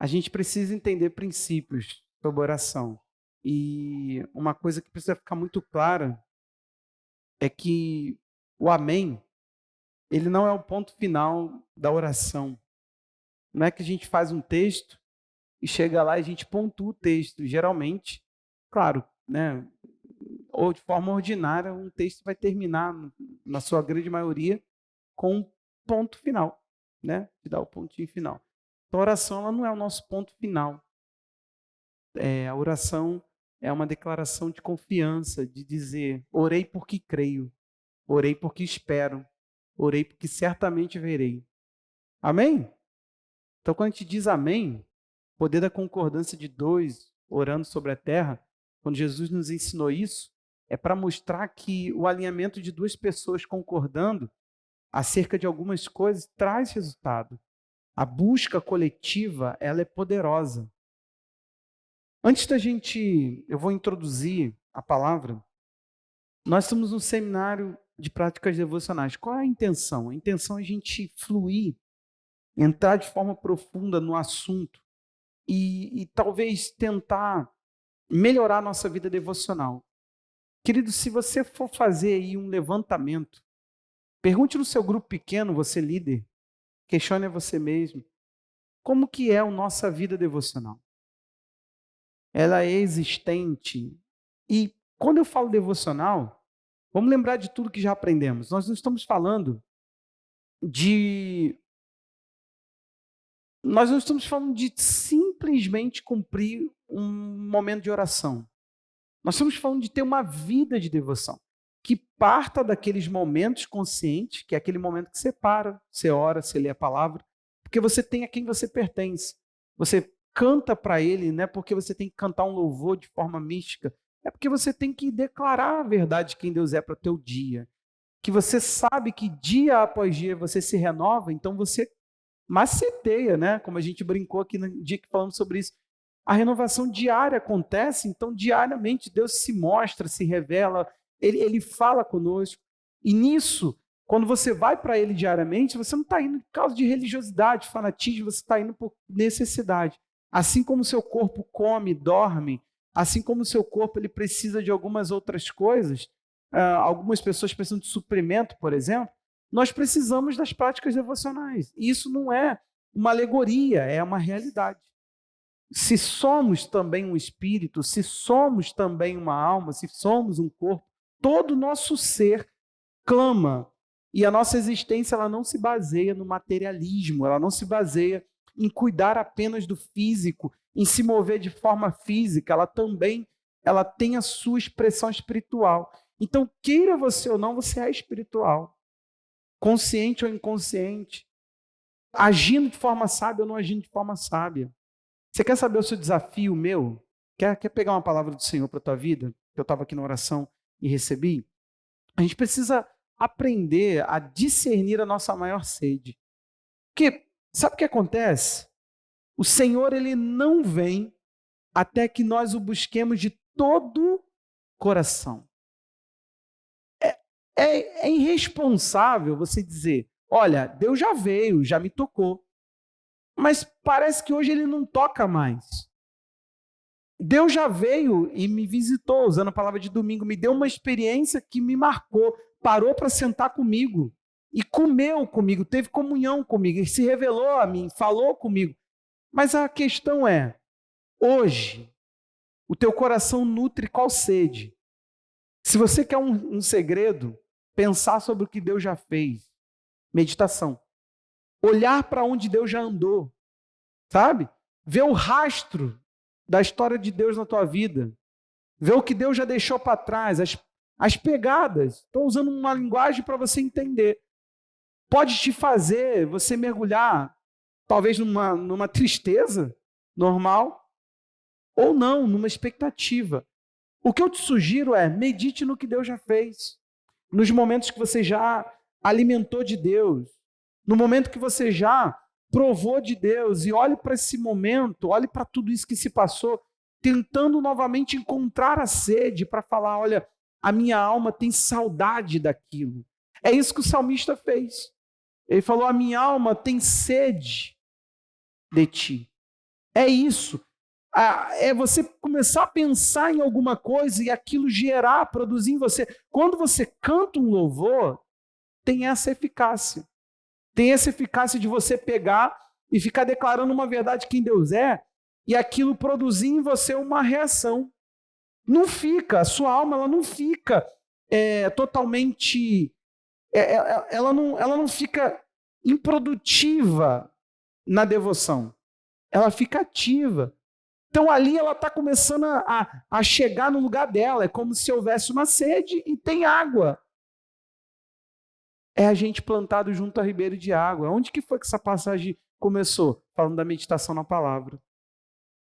A gente precisa entender princípios sobre oração. E uma coisa que precisa ficar muito clara é que o amém, ele não é o ponto final da oração. Não é que a gente faz um texto e chega lá e a gente pontua o texto. Geralmente, claro, né, ou de forma ordinária, um texto vai terminar, na sua grande maioria, com um ponto final, né? Que dá o pontinho final. Então, a oração ela não é o nosso ponto final. A oração é uma declaração de confiança, de dizer: orei porque creio, orei porque espero, orei porque certamente verei. Amém? Então, quando a gente diz amém, poder da concordância de dois orando sobre a terra, quando Jesus nos ensinou isso, é para mostrar que o alinhamento de duas pessoas concordando acerca de algumas coisas traz resultado. A busca coletiva, ela é poderosa. Antes da gente, eu vou introduzir a palavra. Nós estamos no seminário de práticas devocionais. Qual é a intenção? A intenção é a gente fluir, entrar de forma profunda no assunto e talvez tentar melhorar a nossa vida devocional. Querido, se você for fazer aí um levantamento, pergunte no seu grupo pequeno, você líder, questione a você mesmo, como que é a nossa vida devocional? Ela é existente? E quando eu falo devocional, vamos lembrar de tudo que já aprendemos. Nós não estamos falando de nós não estamos falando de simplesmente cumprir um momento de oração. Nós estamos falando de ter uma vida de devoção, que parta daqueles momentos conscientes, que é aquele momento que você para, você ora, você lê a palavra, porque você tem a quem você pertence. Você canta para ele, não é porque você tem que cantar um louvor de forma mística, é porque você tem que declarar a verdade de quem Deus é para o teu dia. Que você sabe que dia após dia você se renova, então você maceteia, né? Como a gente brincou aqui no dia que falamos sobre isso. A renovação diária acontece, então diariamente Deus se mostra, se revela, ele fala conosco. E nisso, quando você vai para Ele diariamente, você não está indo por causa de religiosidade, fanatismo, você está indo por necessidade. Assim como o seu corpo come, dorme, assim como o seu corpo ele precisa de algumas outras coisas, algumas pessoas precisam de suprimento, por exemplo, nós precisamos das práticas devocionais. E isso não é uma alegoria, é uma realidade. Se somos também um espírito, se somos também uma alma, se somos um corpo, todo o nosso ser clama. E a nossa existência ela não se baseia no materialismo, ela não se baseia em cuidar apenas do físico, em se mover de forma física, ela tem a sua expressão espiritual. Então, queira você ou não, você é espiritual, consciente ou inconsciente, agindo de forma sábia ou não agindo de forma sábia. Você quer saber o seu desafio meu? Quer pegar uma palavra do Senhor para a tua vida? Que eu estava aqui na oração e recebi? A gente precisa aprender a discernir a nossa maior sede. Porque sabe o que acontece? O Senhor ele não vem até que nós o busquemos de todo coração. É irresponsável você dizer, olha, Deus já veio, já me tocou, mas parece que hoje ele não toca mais. Deus já veio e me visitou, usando a palavra de domingo, me deu uma experiência que me marcou, parou para sentar comigo e comeu comigo, teve comunhão comigo, e se revelou a mim, falou comigo. Mas a questão é, hoje, o teu coração nutre qual sede? Se você quer um segredo, pensar sobre o que Deus já fez, meditação. Olhar para onde Deus já andou, sabe? Ver o rastro da história de Deus na tua vida. Ver o que Deus já deixou para trás, as pegadas. Estou usando uma linguagem para você entender. Pode te fazer você mergulhar, talvez numa tristeza normal, ou não, numa expectativa. O que eu te sugiro é, medite no que Deus já fez. Nos momentos que você já alimentou de Deus. No momento que você já provou de Deus. E olhe para esse momento, olhe para tudo isso que se passou, tentando novamente encontrar a sede para falar, olha, a minha alma tem saudade daquilo. É isso que o salmista fez. Ele falou, a minha alma tem sede de ti. É isso. É você começar a pensar em alguma coisa e aquilo gerar, produzir em você. Quando você canta um louvor, tem essa eficácia. Tem essa eficácia de você pegar e ficar declarando uma verdade quem Deus é, e aquilo produzir em você uma reação. Não fica, a sua alma ela não fica totalmente. Ela não fica improdutiva na devoção. Ela fica ativa. Então ali ela está começando a chegar no lugar dela. É como se houvesse uma sede e tem água. É a gente plantado junto a ribeiro de água. Onde que foi que essa passagem começou? Falando da meditação na palavra.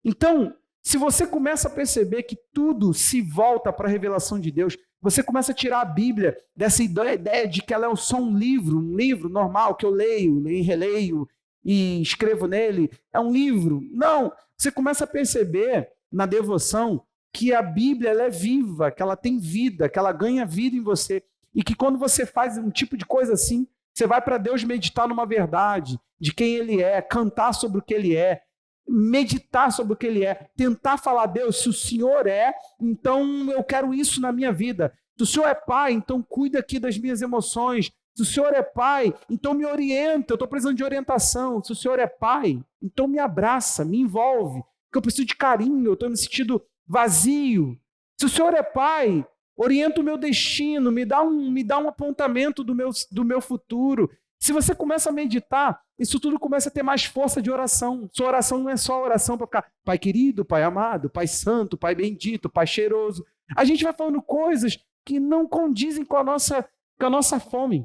Então, se você começa a perceber que tudo se volta para a revelação de Deus, você começa a tirar a Bíblia dessa ideia de que ela é só um livro normal que eu leio e releio e escrevo nele. É um livro. Não, você começa a perceber na devoção que a Bíblia ela é viva, que ela tem vida, que ela ganha vida em você. E que quando você faz um tipo de coisa assim, você vai para Deus meditar numa verdade, de quem Ele é, cantar sobre o que Ele é, meditar sobre o que Ele é, tentar falar, Deus, se o Senhor é, então eu quero isso na minha vida. Se o Senhor é Pai, então cuida aqui das minhas emoções. Se o Senhor é Pai, então me orienta, eu estou precisando de orientação. Se o Senhor é Pai, então me abraça, me envolve, porque eu preciso de carinho, eu estou me sentindo vazio. Se o Senhor é Pai, orienta o meu destino, me dá um apontamento do meu futuro. Se você começa a meditar, isso tudo começa a ter mais força de oração. Sua oração não é só oração para ficar Pai querido, Pai amado, Pai santo, Pai bendito, Pai cheiroso. A gente vai falando coisas que não condizem com a nossa fome.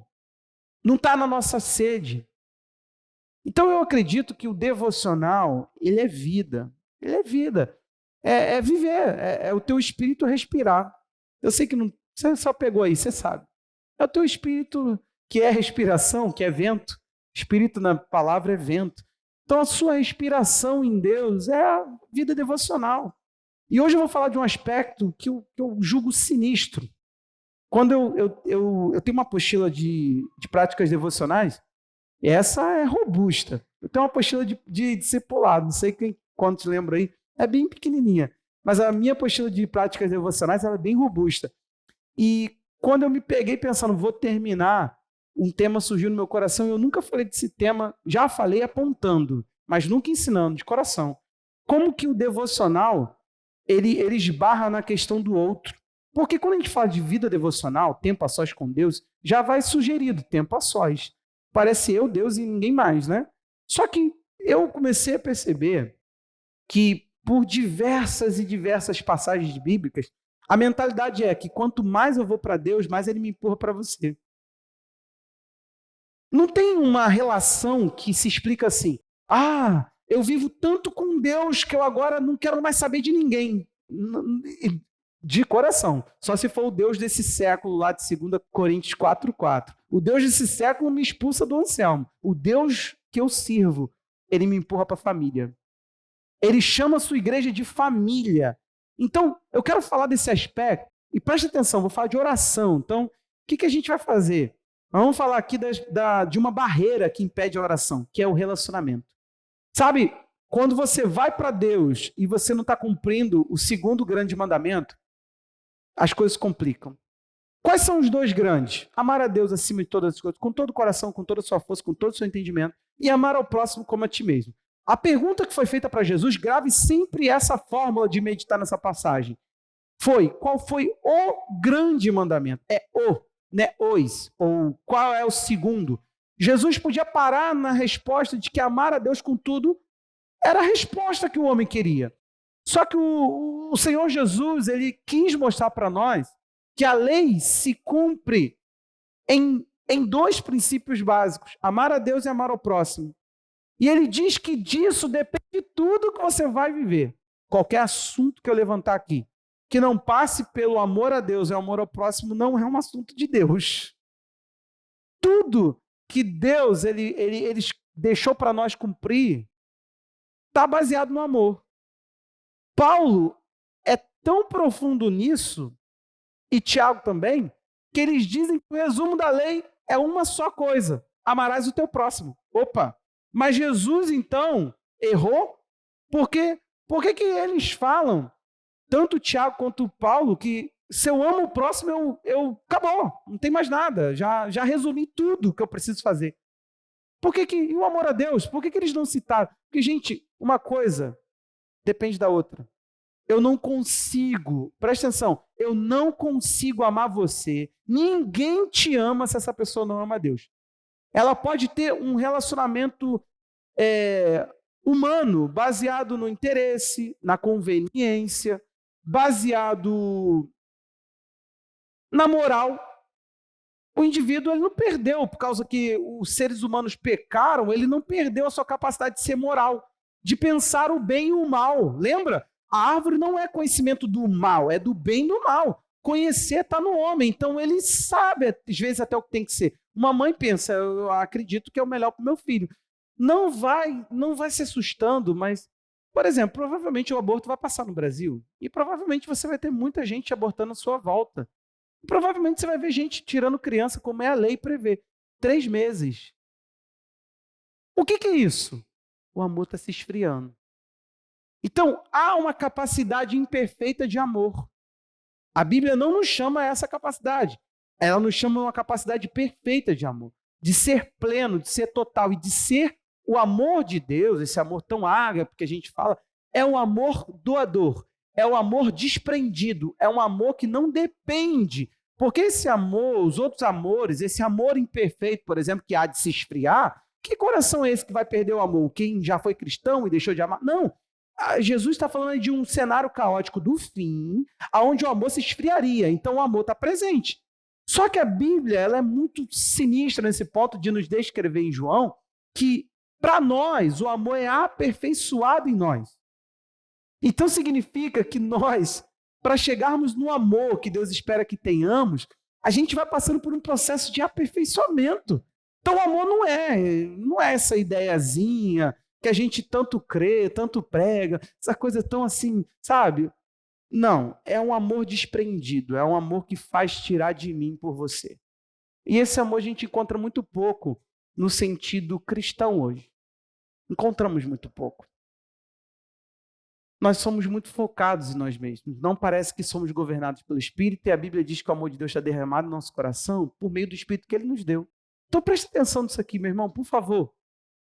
Não está na nossa sede. Então eu acredito que o devocional, ele é vida. Ele é vida. É viver, é o teu espírito respirar. Eu sei que não, você só pegou aí, você sabe. É o teu espírito que é respiração, que é vento. Espírito na palavra é vento. Então a sua respiração em Deus é a vida devocional. E hoje eu vou falar de um aspecto que eu julgo sinistro. Quando eu tenho uma apostila de práticas devocionais, essa é robusta. Eu tenho uma apostila de discipulado, não sei quantos lembram aí, é bem pequenininha. Mas a minha apostila de práticas devocionais ela é bem robusta. E quando eu me peguei pensando, vou terminar, um tema surgiu no meu coração, e eu nunca falei desse tema, já falei apontando, mas nunca ensinando, de coração. Como que o devocional, ele esbarra na questão do outro. Porque quando a gente fala de vida devocional, tempo a sós com Deus, já vai sugerido, tempo a sós. Parece eu, Deus e ninguém mais, né? Só que eu comecei a perceber que por diversas e diversas passagens bíblicas, a mentalidade é que quanto mais eu vou para Deus, mais Ele me empurra para você. Não tem uma relação que se explica assim, eu vivo tanto com Deus que eu agora não quero mais saber de ninguém. De coração. Só se for o Deus desse século lá de 2 Coríntios 4:4. O Deus desse século me expulsa do Anselmo. O Deus que eu sirvo, ele me empurra para a família. Ele chama a sua igreja de família. Então, eu quero falar desse aspecto, e preste atenção, vou falar de oração. Então, o que a gente vai fazer? Nós vamos falar aqui de uma barreira que impede a oração, que é o relacionamento. Sabe, quando você vai para Deus e você não está cumprindo o segundo grande mandamento, as coisas complicam. Quais são os dois grandes? Amar a Deus acima de todas as coisas, com todo o coração, com toda a sua força, com todo o seu entendimento, e amar ao próximo como a ti mesmo. A pergunta que foi feita para Jesus, grave sempre essa fórmula de meditar nessa passagem. Qual foi o grande mandamento? É o, né? Os, ou qual é o segundo? Jesus podia parar na resposta de que amar a Deus com tudo era a resposta que o homem queria. Só que o Senhor Jesus, ele quis mostrar para nós que a lei se cumpre em dois princípios básicos, amar a Deus e amar ao próximo. E ele diz que disso depende de tudo que você vai viver. Qualquer assunto que eu levantar aqui, que não passe pelo amor a Deus e amor ao próximo, não é um assunto de Deus. Tudo que Deus ele deixou para nós cumprir está baseado no amor. Paulo é tão profundo nisso, e Tiago também, que eles dizem que o resumo da lei é uma só coisa: amarás o teu próximo. Opa! Mas Jesus, então, errou? Por que que eles falam, tanto o Tiago quanto o Paulo, que se eu amo o próximo, acabou, não tem mais nada, já resumi tudo que eu preciso fazer. E o amor a Deus? Por que que eles não citaram? Porque, gente, uma coisa depende da outra. Eu não consigo, presta atenção, eu não consigo amar você. Ninguém te ama se essa pessoa não ama a Deus. Ela pode ter um relacionamento humano, baseado no interesse, na conveniência, baseado na moral. O indivíduo ele não perdeu, por causa que os seres humanos pecaram, ele não perdeu a sua capacidade de ser moral, de pensar o bem e o mal. Lembra? A árvore não é conhecimento do mal, é do bem e do mal. Conhecer está no homem, então ele sabe, às vezes, até o que tem que ser. Uma mãe pensa, eu acredito que é o melhor para o meu filho. Não vai se assustando, mas, por exemplo, provavelmente o aborto vai passar no Brasil e provavelmente você vai ter muita gente abortando à sua volta. Provavelmente você vai ver gente tirando criança, como é a lei prevê. 3 meses. O que é isso? O amor está se esfriando. Então, há uma capacidade imperfeita de amor. A Bíblia não nos chama a essa capacidade. Ela nos chama a uma capacidade perfeita de amor. De ser pleno, de ser total e de ser o amor de Deus, esse amor tão ágape que a gente fala, é um amor doador. É um amor desprendido, é um amor que não depende. Porque esse amor, os outros amores, esse amor imperfeito, por exemplo, que há de se esfriar, que coração é esse que vai perder o amor? Quem já foi cristão e deixou de amar? Não. Jesus está falando de um cenário caótico do fim, onde o amor se esfriaria. Então o amor está presente. Só que a Bíblia ela é muito sinistra nesse ponto de nos descrever em João que, para nós, o amor é aperfeiçoado em nós. Então significa que nós, para chegarmos no amor que Deus espera que tenhamos, a gente vai passando por um processo de aperfeiçoamento. Então o amor não é essa ideiazinha que a gente tanto crê, tanto prega, essa coisa tão assim, sabe? Não, é um amor desprendido, é um amor que faz tirar de mim por você. E esse amor a gente encontra muito pouco no sentido cristão hoje. Encontramos muito pouco. Nós somos muito focados em nós mesmos. Não parece que somos governados pelo Espírito, e a Bíblia diz que o amor de Deus está derramado no nosso coração por meio do Espírito que Ele nos deu. Então preste atenção nisso aqui, meu irmão, por favor.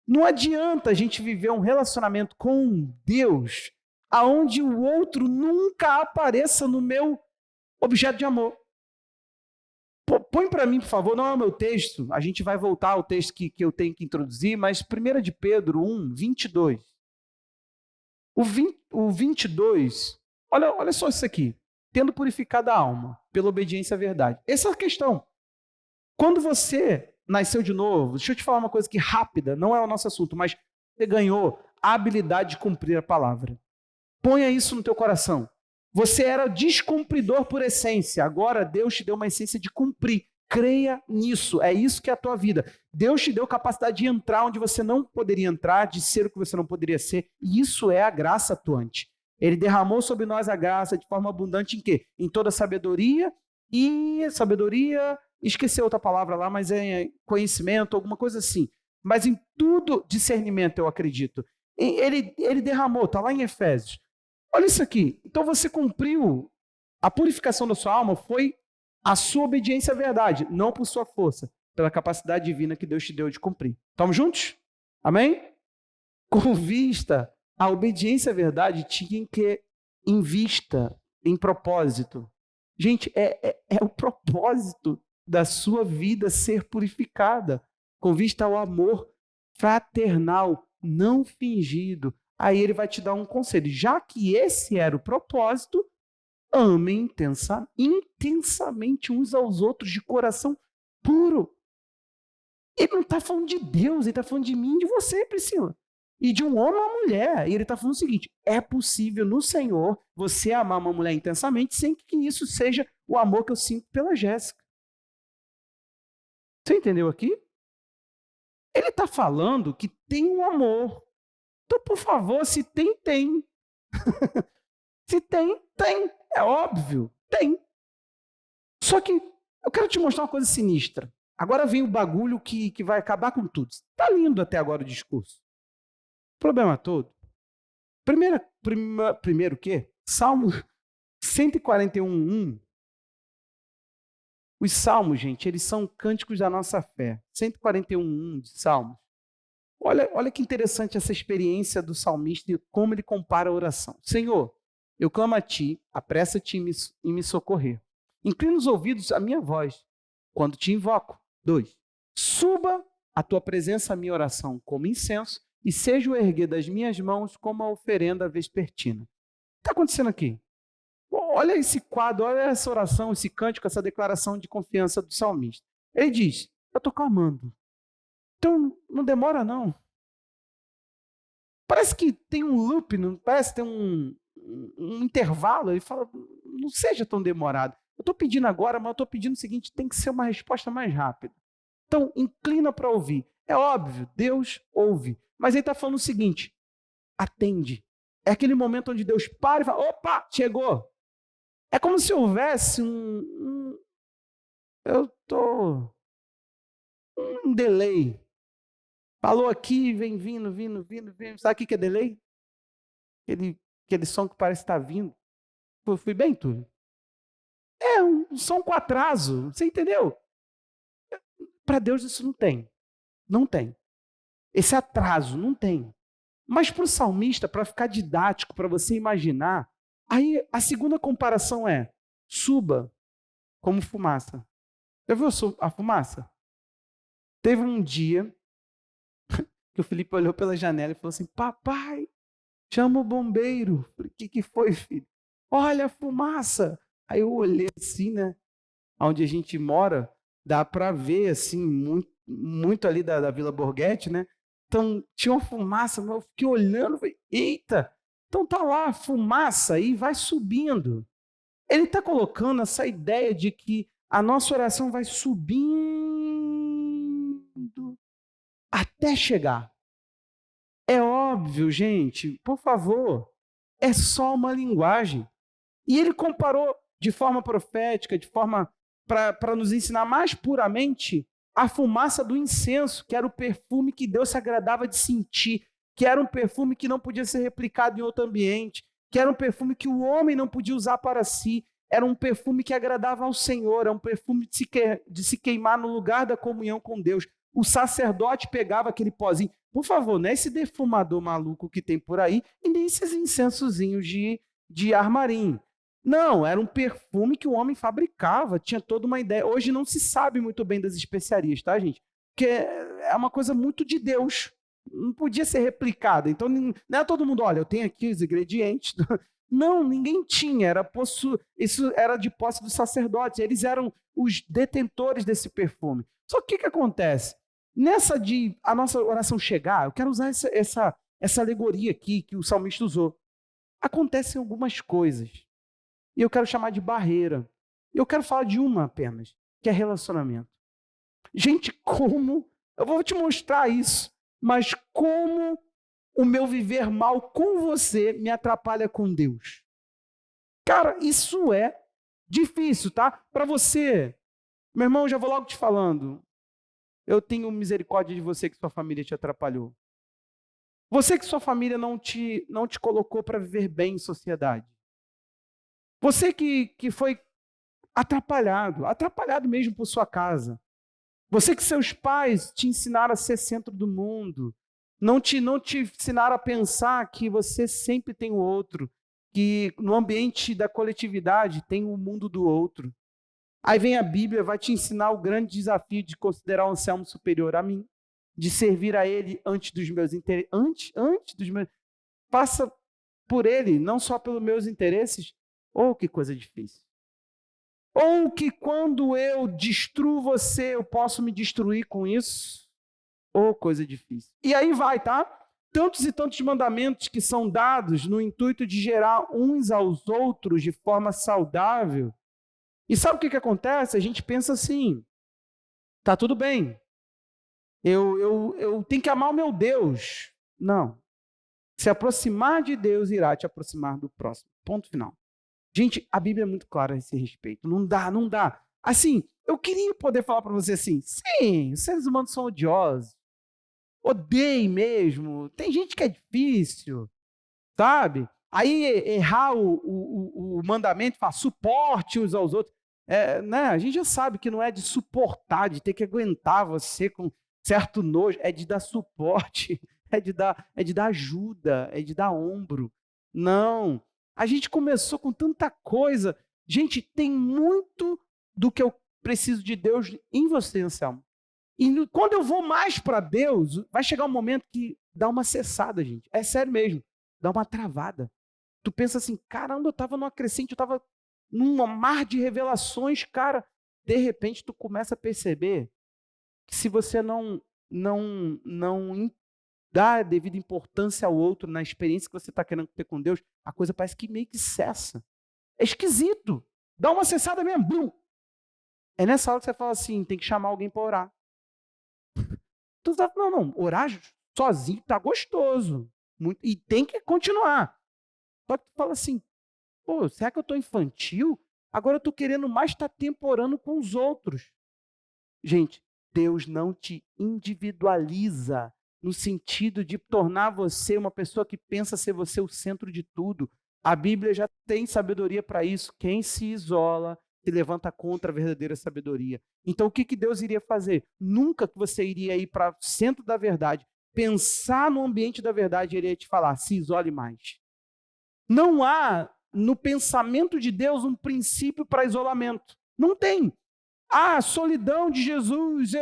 Não adianta a gente viver um relacionamento com Deus aonde o outro nunca apareça no meu objeto de amor. Põe para mim, por favor, não é o meu texto, a gente vai voltar ao texto que eu tenho que introduzir, mas 1 de Pedro 1, 22. O 22, olha só isso aqui. Tendo purificado a alma pela obediência à verdade. Essa é a questão. Quando você nasceu de novo, deixa eu te falar uma coisa aqui rápida, não é o nosso assunto, mas você ganhou a habilidade de cumprir a palavra. Ponha isso no teu coração. Você era descumpridor por essência, agora Deus te deu uma essência de cumprir. Creia nisso, é isso que é a tua vida. Deus te deu capacidade de entrar onde você não poderia entrar, de ser o que você não poderia ser, e isso é a graça atuante. Ele derramou sobre nós a graça de forma abundante em quê? Em toda sabedoria, esqueci outra palavra lá, mas é conhecimento, alguma coisa assim. Mas em tudo discernimento, eu acredito. Ele derramou, está lá em Efésios. Olha isso aqui. Então você cumpriu a purificação da sua alma, foi a sua obediência à verdade, não por sua força, pela capacidade divina que Deus te deu de cumprir. Estamos juntos? Amém? Com vista à obediência à verdade, tinha que em vista, em propósito. Gente, é o propósito da sua vida ser purificada, com vista ao amor fraternal, não fingido. Aí ele vai te dar um conselho. Já que esse era o propósito, amem intensamente uns aos outros de coração puro. Ele não está falando de Deus, ele está falando de mim e de você, Priscila. E de um homem ou uma mulher. E ele está falando o seguinte, é possível no Senhor você amar uma mulher intensamente sem que isso seja o amor que eu sinto pela Jéssica. Você entendeu aqui? Ele está falando que tem um amor. Então, por favor, se tem, tem. Se tem, tem. É óbvio, tem. Só que eu quero te mostrar uma coisa sinistra. Agora vem o bagulho que vai acabar com tudo. Está lindo até agora o discurso. O problema todo Primeiro o quê? Salmo 141:1. Os salmos, gente, eles são cânticos da nossa fé. 141:1 de Salmos. Olha que interessante essa experiência do salmista e como ele compara a oração. Senhor, eu clamo a ti, apressa-te em me socorrer. Inclina os ouvidos à minha voz quando te invoco. 2. Suba a tua presença à minha oração como incenso e seja o erguer das minhas mãos como a oferenda vespertina. O que está acontecendo aqui? Olha esse quadro, olha essa oração, esse cântico, essa declaração de confiança do salmista. Ele diz, eu estou clamando. Então, não demora não. Parece que tem um loop, não parece que tem um intervalo. Ele fala, não seja tão demorado. Eu estou pedindo agora, mas eu estou pedindo o seguinte, tem que ser uma resposta mais rápida. Então, inclina para ouvir. É óbvio, Deus ouve. Mas ele está falando o seguinte, atende. É aquele momento onde Deus para e fala, opa, chegou. É como se houvesse um delay. Falou aqui, vem vindo. Sabe o que é delay? Aquele som que parece estar vindo. Fui bem, Túlio? É um som com atraso, você entendeu? Para Deus isso não tem. Não tem. Esse atraso não tem. Mas para o salmista, para ficar didático, para você imaginar, aí a segunda comparação é, suba como fumaça. Já viu a fumaça? Teve um dia que o Felipe olhou pela janela e falou assim, papai, chama o bombeiro. O que foi, filho? Olha a fumaça. Aí eu olhei assim, né? Onde a gente mora, dá para ver assim, muito ali da Vila Borghetti, né? Então tinha uma fumaça, mas eu fiquei olhando, falei, eita, então tá lá a fumaça e vai subindo. Ele está colocando essa ideia de que a nossa oração vai subindo até chegar. É óbvio, gente, por favor, é só uma linguagem. E ele comparou de forma profética, de forma para nos ensinar mais puramente a fumaça do incenso, que era o perfume que Deus se agradava de sentir, que era um perfume que não podia ser replicado em outro ambiente, que era um perfume que o homem não podia usar para si, era um perfume que agradava ao Senhor, era um perfume de se queimar no lugar da comunhão com Deus. O sacerdote pegava aquele pozinho. Por favor, não é esse defumador maluco que tem por aí, e nem esses incensozinhos de armarim. Não, era um perfume que o homem fabricava, tinha toda uma ideia. Hoje não se sabe muito bem das especiarias, tá, gente? Porque é uma coisa muito de Deus. Não podia ser replicada. Então, não é todo mundo, olha, eu tenho aqui os ingredientes. Não, ninguém tinha. Isso era de posse dos sacerdotes. Eles eram os detentores desse perfume. Só que o que acontece? Nessa de a nossa oração chegar, eu quero usar essa alegoria aqui que o salmista usou. Acontecem algumas coisas. E eu quero chamar de barreira. Eu quero falar de uma apenas, que é relacionamento. Gente, como... Eu vou te mostrar isso, mas como o meu viver mal com você me atrapalha com Deus. Cara, isso é difícil, tá? Para você, meu irmão, já vou logo te falando. Eu tenho misericórdia de você que sua família te atrapalhou. Você que sua família não te colocou para viver bem em sociedade. Você que foi atrapalhado mesmo por sua casa. Você que seus pais te ensinaram a ser centro do mundo, não te ensinaram a pensar que você sempre tem o outro, que no ambiente da coletividade tem o mundo do outro. Aí vem a Bíblia, vai te ensinar o grande desafio de considerar o Anselmo superior a mim, de servir a ele antes dos meus interesses, antes dos meus... Faça por ele, não só pelos meus interesses. Oh, que coisa difícil. Ou que quando eu destruo você, eu posso me destruir com isso. Oh, coisa difícil. E aí vai, tá? Tantos e tantos mandamentos que são dados no intuito de gerar uns aos outros de forma saudável. E sabe o que acontece? A gente pensa assim, tá tudo bem, eu tenho que amar o meu Deus. Não. Se aproximar de Deus irá te aproximar do próximo. Ponto final. Gente, a Bíblia é muito clara a esse respeito. Não dá. Assim, eu queria poder falar para você assim, sim, os seres humanos são odiosos. Odeiem mesmo. Tem gente que é difícil. sabe? Aí errar o mandamento, fala, suporte uns aos outros. Né? A gente já sabe que não é de suportar, de ter que aguentar você com certo nojo, é de dar suporte, é de dar ajuda, é de dar ombro. Não. A gente começou com tanta coisa. Gente, tem muito do que eu preciso de Deus em você, Anselmo. E quando eu vou mais para Deus, vai chegar um momento que dá uma cessada, gente. É sério mesmo. Dá uma travada. Tu pensa assim, caramba, eu estava numa crescente, eu estava num mar de revelações, cara. De repente, tu começa a perceber que se você não dá a devida importância ao outro na experiência que você está querendo ter com Deus, a coisa parece que meio que cessa. É esquisito. Dá uma cessada mesmo. Blum. É nessa hora que você fala assim, tem que chamar alguém para orar. Tu tá, não, orar sozinho tá gostoso. Muito, e tem que continuar. Só que tu fala assim, pô, será que eu estou infantil? Agora eu estou querendo mais estar tempo orando com os outros. Gente, Deus não te individualiza no sentido de tornar você uma pessoa que pensa ser você o centro de tudo. A Bíblia já tem sabedoria para isso. Quem se isola se levanta contra a verdadeira sabedoria. Então, o que Deus iria fazer? Nunca que você iria ir para o centro da verdade, pensar no ambiente da verdade, ele iria te falar, se isole mais. Não há no pensamento de Deus um princípio para isolamento. Não tem. A solidão de Jesus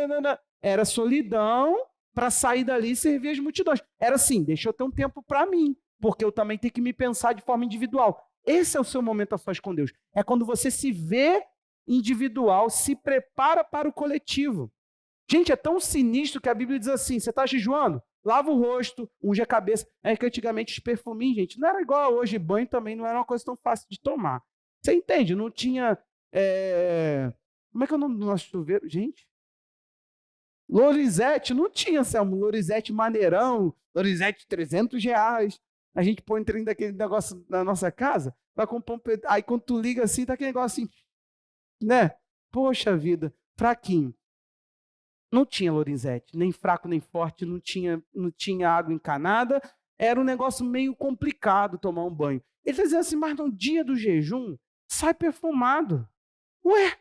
era solidão para sair dali e servir as multidões. Era assim, deixa eu ter um tempo para mim, porque eu também tenho que me pensar de forma individual. Esse é o seu momento a sós com Deus. É quando você se vê individual, se prepara para o coletivo. Gente, é tão sinistro que a Bíblia diz assim, você está jejuando? Lava o rosto, unge a cabeça. É que antigamente os perfuminhos, gente, não era igual a hoje. Banho também não era uma coisa tão fácil de tomar. Você entende? Não tinha... Como é que é o nome do nosso chuveiro? Gente, Lorizete, não tinha, Selmo. Lorizete maneirão, Lorizete R$ 300. A gente põe um trem daquele negócio na nossa casa, vai comprar aí quando tu liga assim, tá aquele negócio assim, né? Poxa vida, fraquinho. Não tinha Lorizete, nem fraco nem forte, não tinha água encanada, era um negócio meio complicado tomar um banho. Ele dizia assim, mas no dia do jejum, sai perfumado. Ué,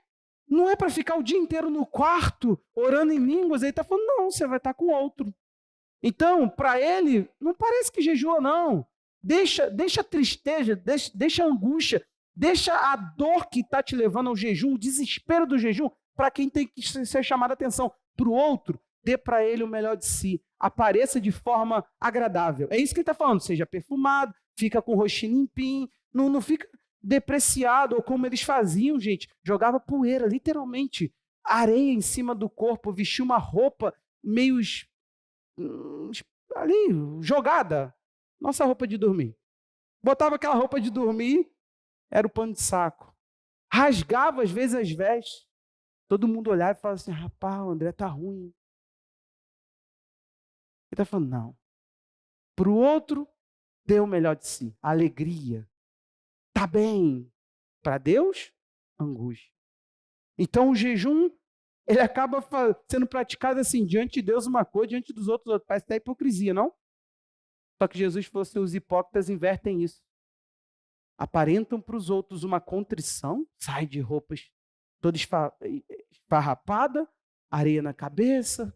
não é para ficar o dia inteiro no quarto, orando em línguas? Ele está falando, não, você vai estar com outro. Então, para ele, não parece que jejua, não. Deixa a tristeza, deixa a angústia, deixa a dor que está te levando ao jejum, o desespero do jejum, para quem tem que ser chamado a atenção. Para o outro, dê para ele o melhor de si. Apareça de forma agradável. É isso que ele está falando. Seja perfumado, fica com o rostinho limpinho, não fica depreciado, ou como eles faziam, gente, jogava poeira, literalmente, areia em cima do corpo, vestia uma roupa meio ali, jogada, nossa roupa de dormir. Botava aquela roupa de dormir, era o pano de saco. Rasgava, às vezes, as vestes. Todo mundo olhava e falava assim, rapaz, o André tá ruim. Ele está falando, não. Para o outro, dê o melhor de si. Alegria. Tá bem. Para Deus, angústia. Então o jejum, ele acaba sendo praticado assim, diante de Deus uma coisa, diante dos outros outra. Parece até hipocrisia, não? Só que Jesus falou assim, os hipócritas invertem isso. Aparentam para os outros uma contrição, sai de roupas toda esfarrapada, areia na cabeça,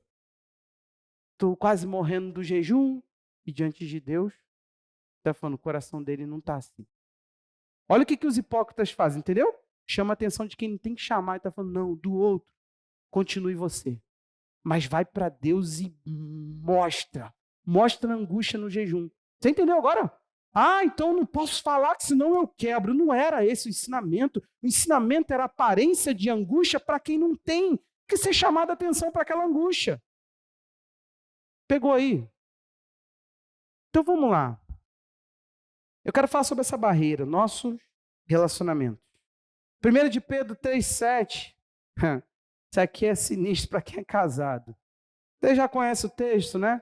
estou quase morrendo do jejum, e diante de Deus, está falando, o coração dele não está assim. Olha o que os hipócritas fazem, entendeu? Chama a atenção de quem tem que chamar e está falando, não, do outro, continue você. Mas vai para Deus e mostra a angústia no jejum. Você entendeu agora? Ah, então não posso falar, que senão eu quebro. Não era esse o ensinamento. O ensinamento era a aparência de angústia para quem não tem que ser chamado a atenção para aquela angústia. Pegou aí? Então vamos lá. Eu quero falar sobre essa barreira, nosso relacionamento. 1 de Pedro 3,7. Isso aqui é sinistro para quem é casado. Você já conhece o texto, né?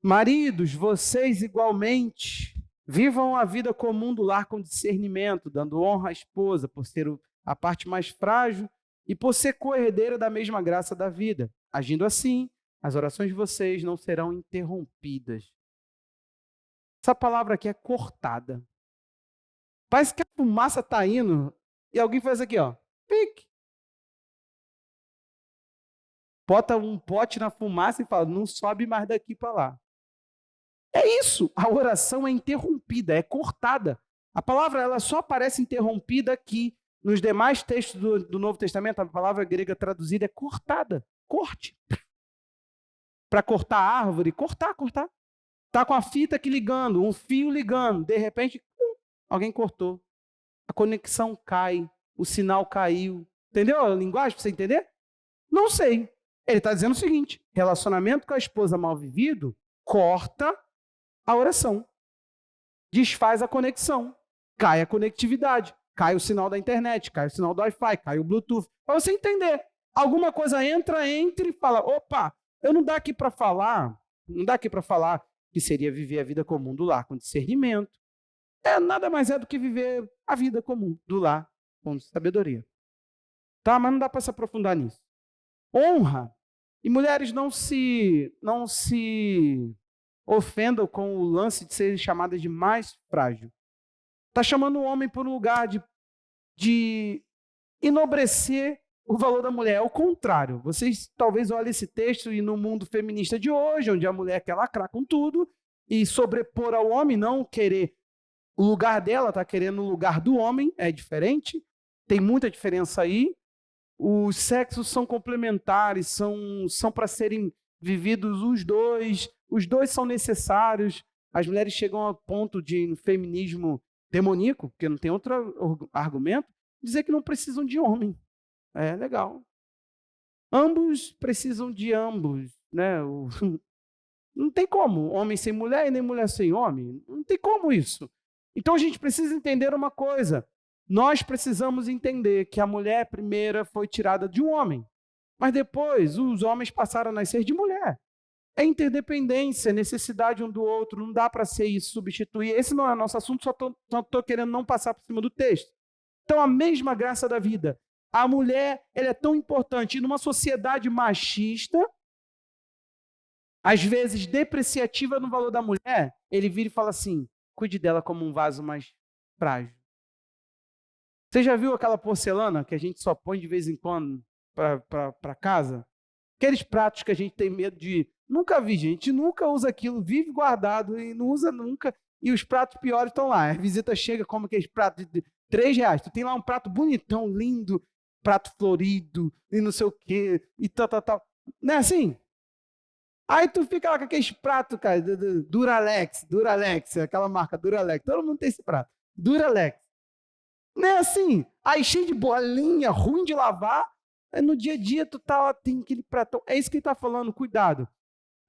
Maridos, vocês igualmente vivam a vida comum do lar com discernimento, dando honra à esposa por ser a parte mais frágil e por ser co-herdeira da mesma graça da vida. Agindo assim, as orações de vocês não serão interrompidas. Essa palavra aqui é cortada. Parece que a fumaça está indo e alguém faz aqui, ó. Pique. Bota um pote na fumaça e fala, não sobe mais daqui para lá. É isso. A oração é interrompida, é cortada. A palavra ela só aparece interrompida aqui. Nos demais textos do Novo Testamento, a palavra grega traduzida é cortada. Corte. Para cortar a árvore, cortar. Tá com a fita aqui ligando, um fio ligando. De repente, alguém cortou. A conexão cai, o sinal caiu. Entendeu a linguagem para você entender? Não sei. Ele está dizendo o seguinte: relacionamento com a esposa mal vivido corta a oração, desfaz a conexão, cai a conectividade, cai o sinal da internet, cai o sinal do Wi-Fi, cai o Bluetooth. Para você entender, alguma coisa entra entre e fala, opa, eu não dá aqui para falar que seria viver a vida comum do lar com discernimento. Nada mais é do que viver a vida comum do lar com sabedoria. Tá, mas não dá para se aprofundar nisso. Honra. E mulheres não se ofendam com o lance de serem chamadas de mais frágil. Está chamando o homem por um lugar de enobrecer o valor da mulher. É o contrário. Vocês talvez olhem esse texto e no mundo feminista de hoje, onde a mulher quer lacrar com tudo e sobrepor ao homem, não querer o lugar dela, está querendo o lugar do homem, é diferente. Tem muita diferença aí. Os sexos são complementares, são para serem vividos os dois são necessários. As mulheres chegam ao ponto de, no feminismo demoníaco, porque não tem outro argumento, dizer que não precisam de homem. É legal. Ambos precisam de ambos, né? Não tem como, homem sem mulher e nem mulher sem homem. Não tem como isso. Então a gente precisa entender uma coisa. Nós precisamos entender que a mulher primeira foi tirada de um homem, mas depois os homens passaram a nascer de mulher. É interdependência, necessidade um do outro, não dá para ser isso, substituir. Esse não é o nosso assunto, só estou querendo não passar por cima do texto. Então, a mesma graça da vida. A mulher ela é tão importante. E numa sociedade machista, às vezes depreciativa no valor da mulher, ele vira e fala assim, cuide dela como um vaso mais frágil. Você já viu aquela porcelana que a gente só põe de vez em quando para casa? Aqueles pratos que a gente tem medo de... Nunca vi, gente. Nunca usa aquilo. Vive guardado e não usa nunca. E os pratos piores estão lá. A visita chega, come aqueles pratos de R$3. Tu tem lá um prato bonitão, lindo, prato florido e não sei o quê. E tal. Não é assim? Aí tu fica lá com aqueles pratos, cara, Duralex, aquela marca Duralex. Todo mundo tem esse prato. Duralex. Não é assim? Aí cheio de bolinha, ruim de lavar. Aí no dia a dia tu tá lá, tem aquele pratão. É isso que ele está falando, cuidado.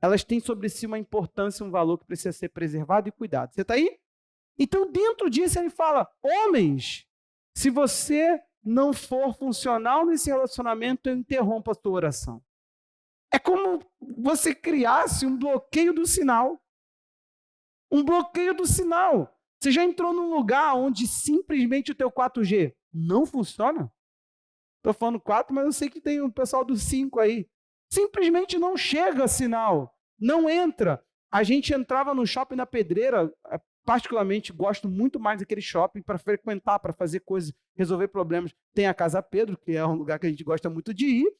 Elas têm sobre si uma importância, um valor que precisa ser preservado e cuidado. Você está aí? Então dentro disso ele fala, homens, se você não for funcional nesse relacionamento, eu interrompo a tua oração. É como você criasse um bloqueio do sinal. Um bloqueio do sinal. Você já entrou num lugar onde simplesmente o teu 4G não funciona? Estou falando 4, mas eu sei que tem um pessoal do 5 aí. Simplesmente não chega sinal, não entra. A gente entrava no shopping da Pedreira, particularmente gosto muito mais daquele shopping para frequentar, para fazer coisas, resolver problemas. Tem a Casa Pedro, que é um lugar que a gente gosta muito de ir.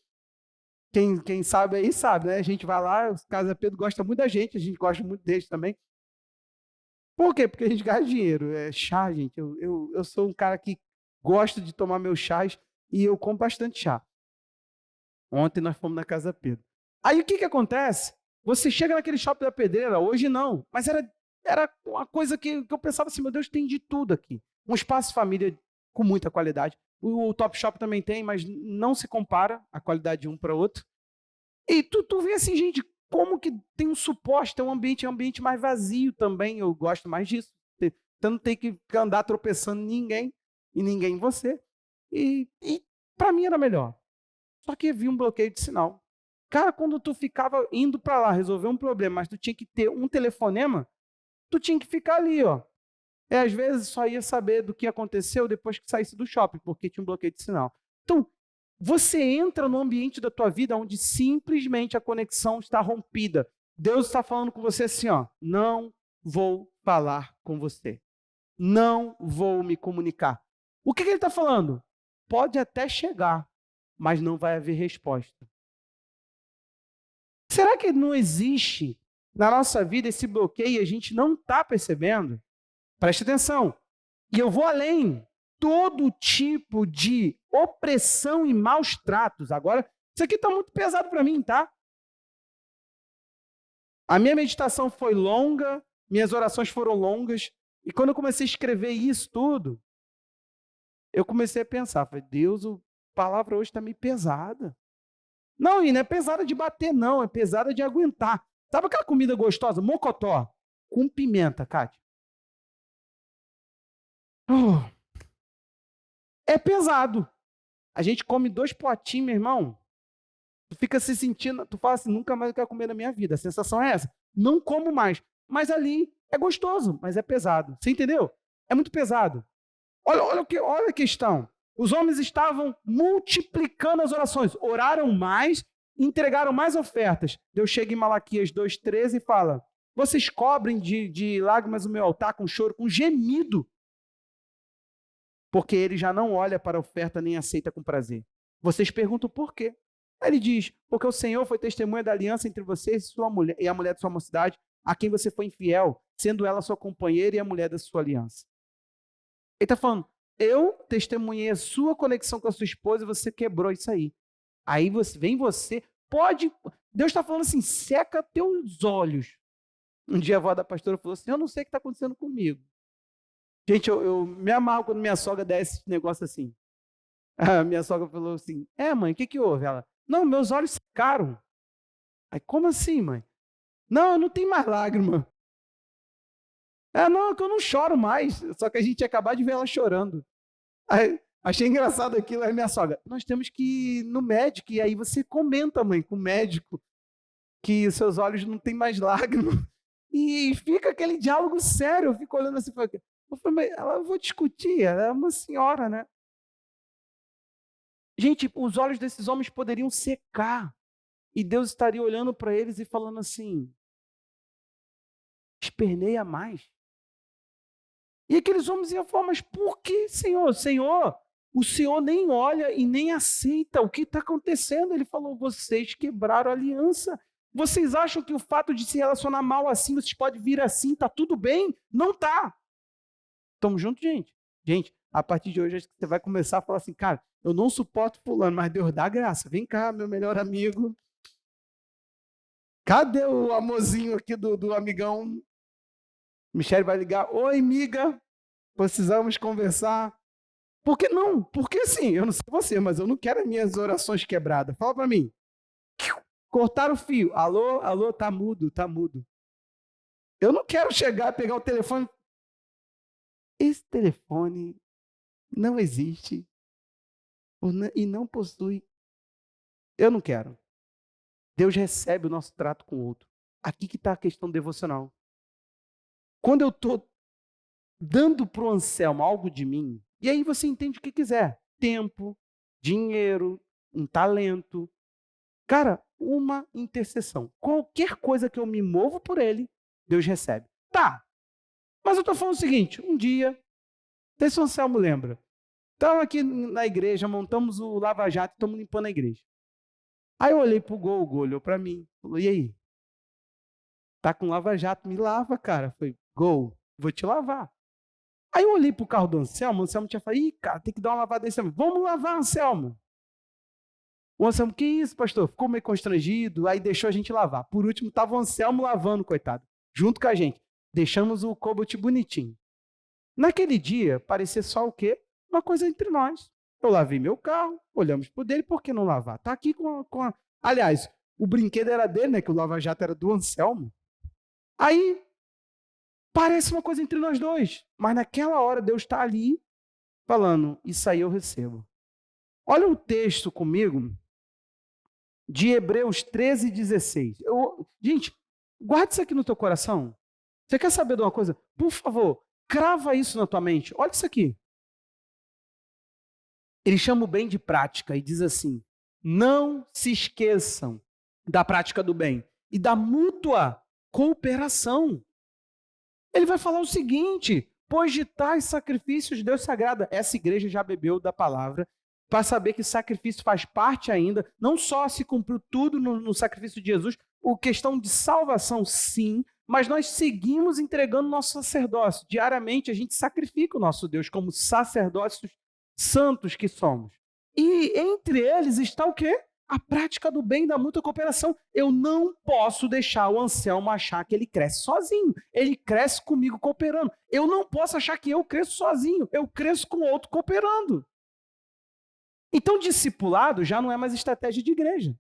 Quem sabe aí sabe, né? A gente vai lá, a Casa Pedro gosta muito da gente, a gente gosta muito deles também. Por quê? Porque a gente gasta dinheiro. É chá, gente. Eu sou um cara que gosto de tomar meus chás e eu compro bastante chá. Ontem nós fomos na Casa Pedro. Aí o que acontece? Você chega naquele shopping da Pedreira, hoje não, mas era uma coisa que eu pensava assim, meu Deus, tem de tudo aqui. Um espaço família com muita qualidade. O Top Shop também tem, mas não se compara a qualidade de um para outro. E tu vê assim, gente, como que tem um suporte, tem um ambiente mais vazio também. Eu gosto mais disso. Você não tem que andar tropeçando em ninguém e ninguém em você. E para mim era melhor. Só que havia um bloqueio de sinal. Cara, quando tu ficava indo para lá resolver um problema, mas tu tinha que ter um telefonema, tu tinha que ficar ali, ó. E às vezes só ia saber do que aconteceu depois que saísse do shopping, porque tinha um bloqueio de sinal. Então, você entra no ambiente da tua vida onde simplesmente a conexão está rompida. Deus está falando com você assim, ó, não vou falar com você. Não vou me comunicar. O que ele está falando? Pode até chegar, mas não vai haver resposta. Será que não existe na nossa vida esse bloqueio e a gente não está percebendo? Preste atenção. E eu vou além. Todo tipo de opressão e maus tratos. Agora, isso aqui está muito pesado para mim, tá? A minha meditação foi longa, minhas orações foram longas, e quando eu comecei a escrever isso tudo, eu comecei a pensar, falei, Deus, a palavra hoje está meio pesada. Não, e não é pesada de bater, não, é pesada de aguentar. Sabe aquela comida gostosa, mocotó, com pimenta, Kátia? É pesado. A gente come 2 potinhos, meu irmão. Tu fica se sentindo, tu fala assim, nunca mais eu quero comer na minha vida. A sensação é essa. Não como mais. Mas ali é gostoso, mas é pesado. Você entendeu? É muito pesado. Olha a questão. Os homens estavam multiplicando as orações. Oraram mais, entregaram mais ofertas. Deus chega em Malaquias 2,13 e fala, vocês cobrem de lágrimas o meu altar com choro, com gemido, porque ele já não olha para a oferta nem aceita com prazer. Vocês perguntam por quê? Aí ele diz, porque o Senhor foi testemunha da aliança entre você e sua mulher, e a mulher de sua mocidade, a quem você foi infiel, sendo ela sua companheira e a mulher da sua aliança. Ele está falando, eu testemunhei a sua conexão com a sua esposa e você quebrou isso aí. Aí você, pode... Deus está falando assim, seca teus olhos. Um dia a avó da pastora falou assim, eu não sei o que está acontecendo comigo. Gente, eu me amarro quando minha sogra der esse negócio assim. A minha sogra falou assim, mãe, o que houve? Ela, não, meus olhos secaram. Aí, como assim, mãe? Não, eu não tenho mais lágrima. Não, é que eu não choro mais. Só que a gente ia acabar de ver ela chorando. Aí, achei engraçado aquilo. Aí minha sogra, nós temos que ir no médico. E aí você comenta, mãe, com o médico, que os seus olhos não têm mais lágrima. E fica aquele diálogo sério. Eu fico olhando assim, eu falei, mas eu vou discutir, ela é uma senhora, né? Gente, os olhos desses homens poderiam secar. E Deus estaria olhando para eles e falando assim, esperneia mais. E aqueles homens iam falar, mas por que, Senhor? Senhor, o Senhor nem olha e nem aceita o que está acontecendo. Ele falou, vocês quebraram a aliança. Vocês acham que o fato de se relacionar mal assim, vocês podem vir assim, está tudo bem? Não está. Estamos juntos, gente? Gente, a partir de hoje, acho que você vai começar a falar assim, cara, eu não suporto fulano, mas Deus dá graça. Vem cá, meu melhor amigo. Cadê o amorzinho aqui do amigão? Michele vai ligar. Oi, amiga, precisamos conversar. Por que não? Porque sim, eu não sei você, mas eu não quero as minhas orações quebradas. Fala para mim. Cortaram o fio. Alô, alô, tá mudo, tá mudo. Eu não quero chegar, pegar o telefone. Esse telefone não existe e não possui. Eu não quero. Deus recebe o nosso trato com o outro. Aqui que está a questão devocional. Quando eu estou dando para o Anselmo algo de mim, e aí você entende o que quiser. Tempo, dinheiro, um talento. Cara, uma intercessão. Qualquer coisa que eu me movo por ele, Deus recebe. Tá, mas eu estou falando o seguinte, um dia, não sei se o Anselmo lembra, estamos aqui na igreja, montamos o Lava Jato e estamos limpando a igreja. Aí eu olhei pro Gol, o Gol olhou para mim, falou, e aí? Tá com Lava Jato, me lava, cara. Falei, Gol, vou te lavar. Aí eu olhei pro carro do Anselmo, o Anselmo tinha falado, ih, cara, tem que dar uma lavada nesse. Vamos lavar, Anselmo. O Anselmo, que isso, pastor? Ficou meio constrangido, aí deixou a gente lavar. Por último, estava o Anselmo lavando, coitado, junto com a gente. Deixamos o Cobalt bonitinho. Naquele dia, parecia só o quê? Uma coisa entre nós. Eu lavei meu carro, olhamos pro dele, por que não lavar? Tá aqui com a... Aliás, o brinquedo era dele, né? Que o Lava Jato era do Anselmo. Aí, parece uma coisa entre nós dois. Mas naquela hora, Deus está ali, falando, isso aí eu recebo. Olha o texto comigo, de Hebreus 13:16. Gente, guarda isso aqui no teu coração. Você quer saber de uma coisa? Por favor, crava isso na tua mente. Olha isso aqui. Ele chama o bem de prática e diz assim, não se esqueçam da prática do bem e da mútua cooperação. Ele vai falar o seguinte: pois de tais sacrifícios Deus se agrada. Essa igreja já bebeu da palavra para saber que sacrifício faz parte ainda, não só se cumpriu tudo no sacrifício de Jesus, a questão de salvação, sim, mas nós seguimos entregando nosso sacerdócio. Diariamente a gente sacrifica o nosso Deus como sacerdócios santos que somos. E entre eles está o quê? A prática do bem, da mútua cooperação. Eu não posso deixar o Anselmo achar que ele cresce sozinho. Ele cresce comigo cooperando. Eu não posso achar que eu cresço sozinho. Eu cresço com o outro cooperando. Então, discipulado já não é mais estratégia de igreja.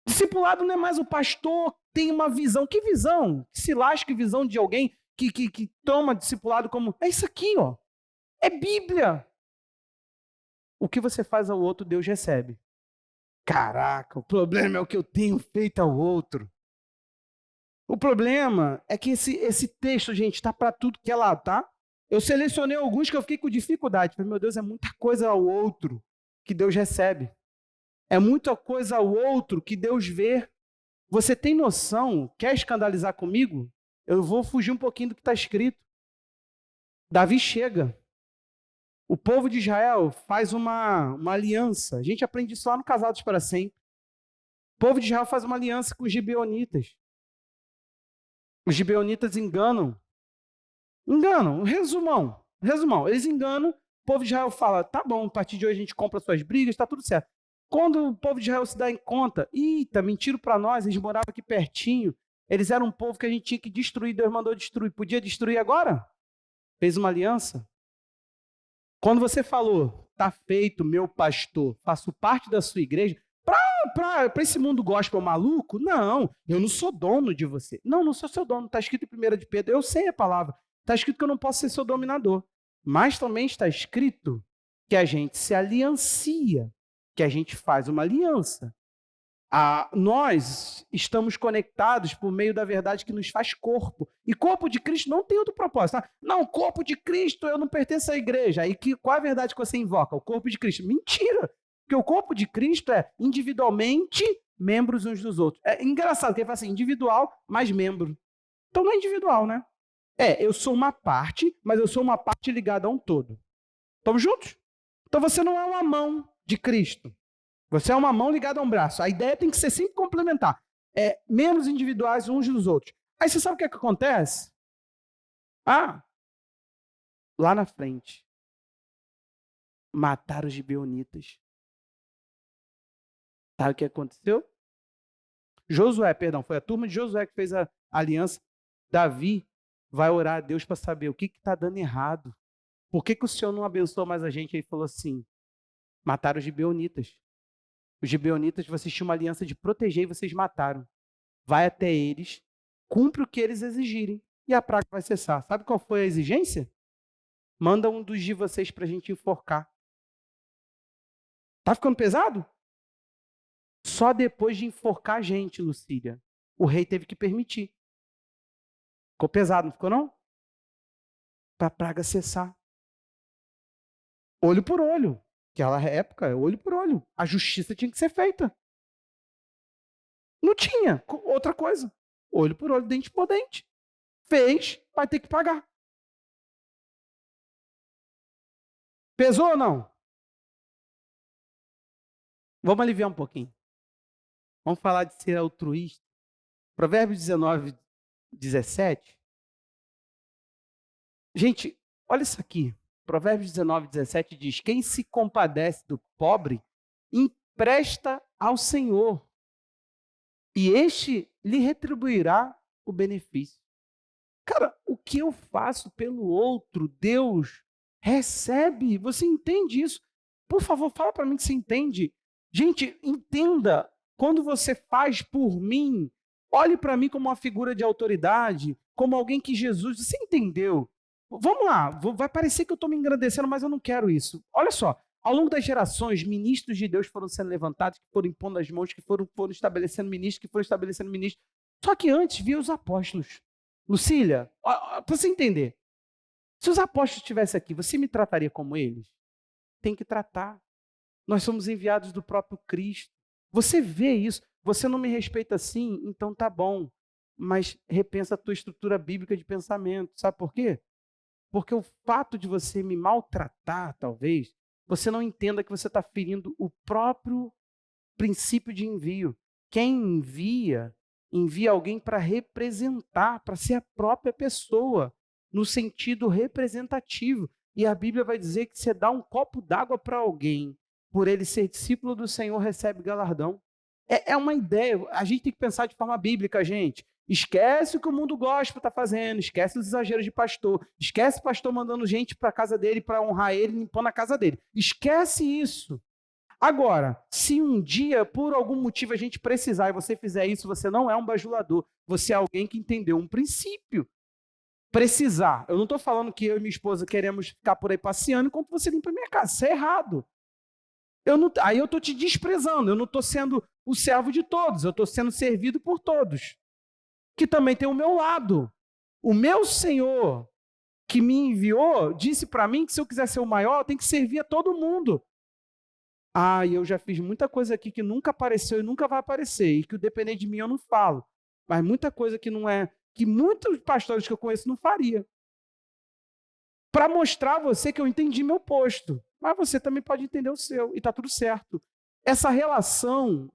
Discipulado não é mais o pastor tem uma visão. Que visão? Que se lasque visão de alguém que toma discipulado como... É isso aqui, ó. É Bíblia. O que você faz ao outro, Deus recebe. Caraca, o problema é o que eu tenho feito ao outro. O problema é que esse texto, gente, está para tudo que é lá, tá? Eu selecionei alguns que eu fiquei com dificuldade. Falei, meu Deus, é muita coisa ao outro que Deus recebe. É muita coisa ao outro que Deus vê. Você tem noção? Quer escandalizar comigo? Eu vou fugir um pouquinho do que está escrito. Davi chega. O povo de Israel faz uma aliança. A gente aprende isso lá no Casados para Sempre. O povo de Israel faz uma aliança com os gibeonitas. Os gibeonitas enganam. Resumão. Eles enganam. O povo de Israel fala, tá bom, a partir de hoje a gente compra suas brigas, tá tudo certo. Quando o povo de Israel se dá em conta, mentiram para nós, eles moravam aqui pertinho, eles eram um povo que a gente tinha que destruir, Deus mandou destruir. Podia destruir agora? Fez uma aliança. Quando você falou, tá feito, meu pastor, faço parte da sua igreja, para esse mundo gospel maluco, não, eu não sou dono de você. Não sou seu dono, está escrito em 1 de Pedro, eu sei a palavra, está escrito que eu não posso ser seu dominador, mas também está escrito que a gente se aliancia, que a gente faz uma aliança. Nós estamos conectados por meio da verdade que nos faz corpo. E corpo de Cristo não tem outro propósito. Tá? Não, corpo de Cristo, eu não pertenço à igreja. Aí qual é a verdade que você invoca? O corpo de Cristo. Mentira! Porque o corpo de Cristo é individualmente membros uns dos outros. É engraçado que ele fala assim, individual mais membro. Então não é individual, né? Eu sou uma parte, mas eu sou uma parte ligada a um todo. Estamos juntos? Então você não é uma mão de Cristo. Você é uma mão ligada a um braço. A ideia tem que ser sempre complementar. Membros individuais uns dos outros. Aí você sabe o que acontece? Lá na frente, mataram os gibeonitas. Sabe o que aconteceu? Foi a turma de Josué que fez a aliança. Davi vai orar a Deus para saber o que está dando errado. Por que o Senhor não abençoou mais a gente? Ele falou assim, mataram os gibeonitas. Os gibeonitas, vocês tinham uma aliança de proteger e vocês mataram. Vai até eles, cumpre o que eles exigirem e a praga vai cessar. Sabe qual foi a exigência? Manda um dos de vocês para a gente enforcar. Tá ficando pesado? Só depois de enforcar a gente, Lucília, o rei teve que permitir. Ficou pesado, não ficou não? Para a praga cessar. Olho por olho. Naquela época, olho por olho. A justiça tinha que ser feita. Não tinha outra coisa. Olho por olho, dente por dente. Fez, vai ter que pagar. Pesou ou não? Vamos aliviar um pouquinho. Vamos falar de ser altruísta. Provérbios 19, 17. Gente, olha isso aqui. Provérbios 19, 17 diz, quem se compadece do pobre, empresta ao Senhor, e este lhe retribuirá o benefício. Cara, o que eu faço pelo outro, Deus recebe. Você entende isso? Por favor, fala para mim que você entende. Gente, entenda, quando você faz por mim, olhe para mim como uma figura de autoridade, como alguém que Jesus... Você entendeu? Vamos lá, vai parecer que eu estou me engrandecendo, mas eu não quero isso. Olha só, ao longo das gerações, ministros de Deus foram sendo levantados, que foram impondo as mãos, que foram estabelecendo ministros, que foram estabelecendo ministros. Só que antes via os apóstolos. Lucília, para você entender, se os apóstolos estivessem aqui, você me trataria como eles? Tem que tratar. Nós somos enviados do próprio Cristo. Você vê isso, você não me respeita assim, então tá bom. mas repensa a tua estrutura bíblica de pensamento. Sabe por quê? Porque o fato de você me maltratar, talvez, você não entenda que você está ferindo o próprio princípio de envio. Quem envia, envia alguém para representar, para ser a própria pessoa, no sentido representativo. E a Bíblia vai dizer que você dá um copo d'água para alguém, por ele ser discípulo do Senhor, recebe galardão. É uma ideia, a gente tem que pensar de forma bíblica, gente. Esquece o que o mundo gospel está fazendo, esquece os exageros de pastor, esquece o pastor mandando gente para a casa dele para honrar ele, limpando a casa dele. Esquece isso. Agora, se um dia, por algum motivo, a gente precisar e você fizer isso, você não é um bajulador, você é alguém que entendeu um princípio. Precisar. Eu não estou falando que eu e minha esposa queremos ficar por aí passeando enquanto você limpa a minha casa. Isso é errado. Aí eu estou te desprezando, eu não estou sendo o servo de todos, eu estou sendo servido por todos. Que também tem o meu lado. O meu Senhor, que me enviou, disse para mim que se eu quiser ser o maior, eu tenho que servir a todo mundo. E eu já fiz muita coisa aqui que nunca apareceu e nunca vai aparecer, e que o depender de mim eu não falo. Mas muita coisa que não é, que muitos pastores que eu conheço não faria. Para mostrar a você que eu entendi meu posto. Mas você também pode entender o seu, e está tudo certo. Essa relação,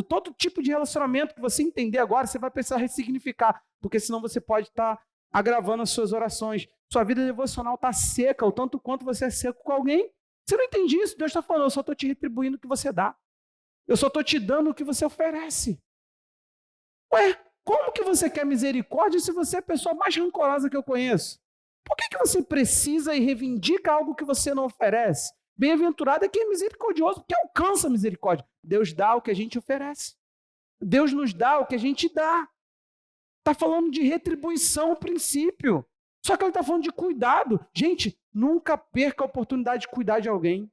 todo tipo de relacionamento que você entender agora, você vai precisar ressignificar, porque senão você pode estar agravando as suas orações. Sua vida devocional está seca, o tanto quanto você é seco com alguém. Você não entende isso? Deus está falando, eu só estou te retribuindo o que você dá. Eu só estou te dando o que você oferece. Ué, como que você quer misericórdia se você é a pessoa mais rancorosa que eu conheço? Por que você precisa e reivindica algo que você não oferece? Bem-aventurado é quem é misericordioso, porque alcança a misericórdia. Deus dá o que a gente oferece. Deus nos dá o que a gente dá. Está falando de retribuição, o princípio. Só que ele está falando de cuidado. Gente, nunca perca a oportunidade de cuidar de alguém.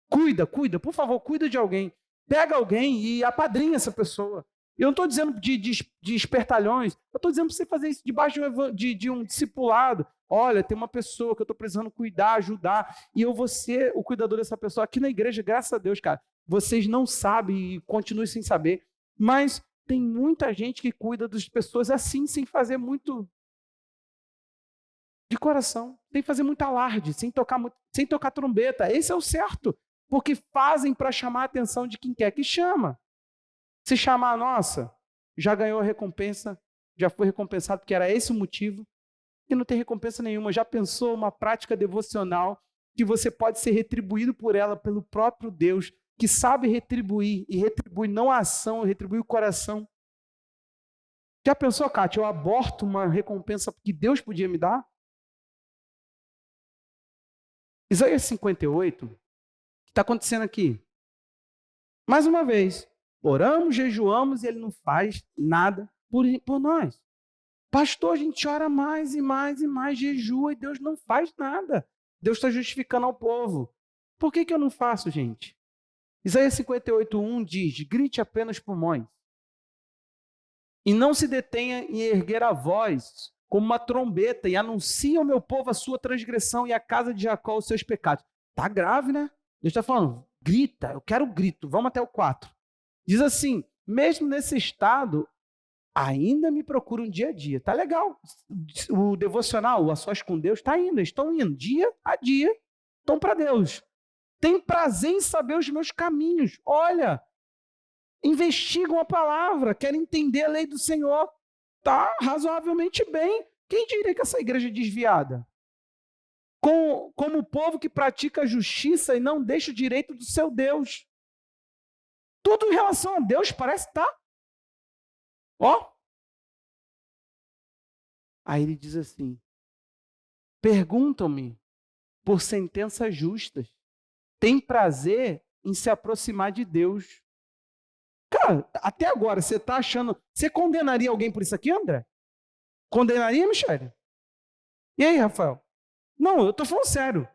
Cuida, por favor, cuida de alguém. Pega alguém e apadrinha essa pessoa. Eu não estou dizendo de espertalhões, eu estou dizendo para você fazer isso debaixo de um discipulado. Olha, tem uma pessoa que eu estou precisando cuidar, ajudar, e eu vou ser o cuidador dessa pessoa. Aqui na igreja, graças a Deus, cara, vocês não sabem e continuem sem saber, mas tem muita gente que cuida das pessoas assim, sem fazer muito de coração, sem fazer muito alarde, sem tocar trombeta. Esse é o certo, porque fazem para chamar a atenção de quem quer que chama. Se chamar a nossa, já ganhou a recompensa, já foi recompensado, porque era esse o motivo, e não tem recompensa nenhuma. Já pensou uma prática devocional que você pode ser retribuído por ela, pelo próprio Deus, que sabe retribuir, e retribui não a ação, retribui o coração. Já pensou, Kátia, eu aborto uma recompensa que Deus podia me dar? Isaías 58, o que está acontecendo aqui? Mais uma vez, oramos, jejuamos e ele não faz nada por nós. Pastor, a gente ora mais e mais e mais, jejua e Deus não faz nada. Deus está justificando ao povo. Por que eu não faço, gente? Isaías 58:1 diz, grite apenas pulmões. E não se detenha em erguer a voz como uma trombeta e anuncie ao meu povo a sua transgressão e à casa de Jacó os seus pecados. Tá grave, né? Deus está falando, grita, eu quero grito. Vamos até o 4. Diz assim, mesmo nesse estado, ainda me procuram dia a dia. Tá legal. O devocional, a sós com Deus, está indo. Estão indo dia a dia. Estão para Deus. Tem prazer em saber os meus caminhos. Olha, investigam a palavra, querem entender a lei do Senhor. Tá razoavelmente bem. Quem diria que essa igreja é desviada? Como o povo que pratica a justiça e não deixa o direito do seu Deus. Tudo em relação a Deus parece estar. Ó. Aí ele diz assim, perguntam-me por sentenças justas. Tem prazer em se aproximar de Deus. Cara, até agora, você está achando... Você condenaria alguém por isso aqui, André? Condenaria, Michele? E aí, Rafael? Não, eu estou falando sério.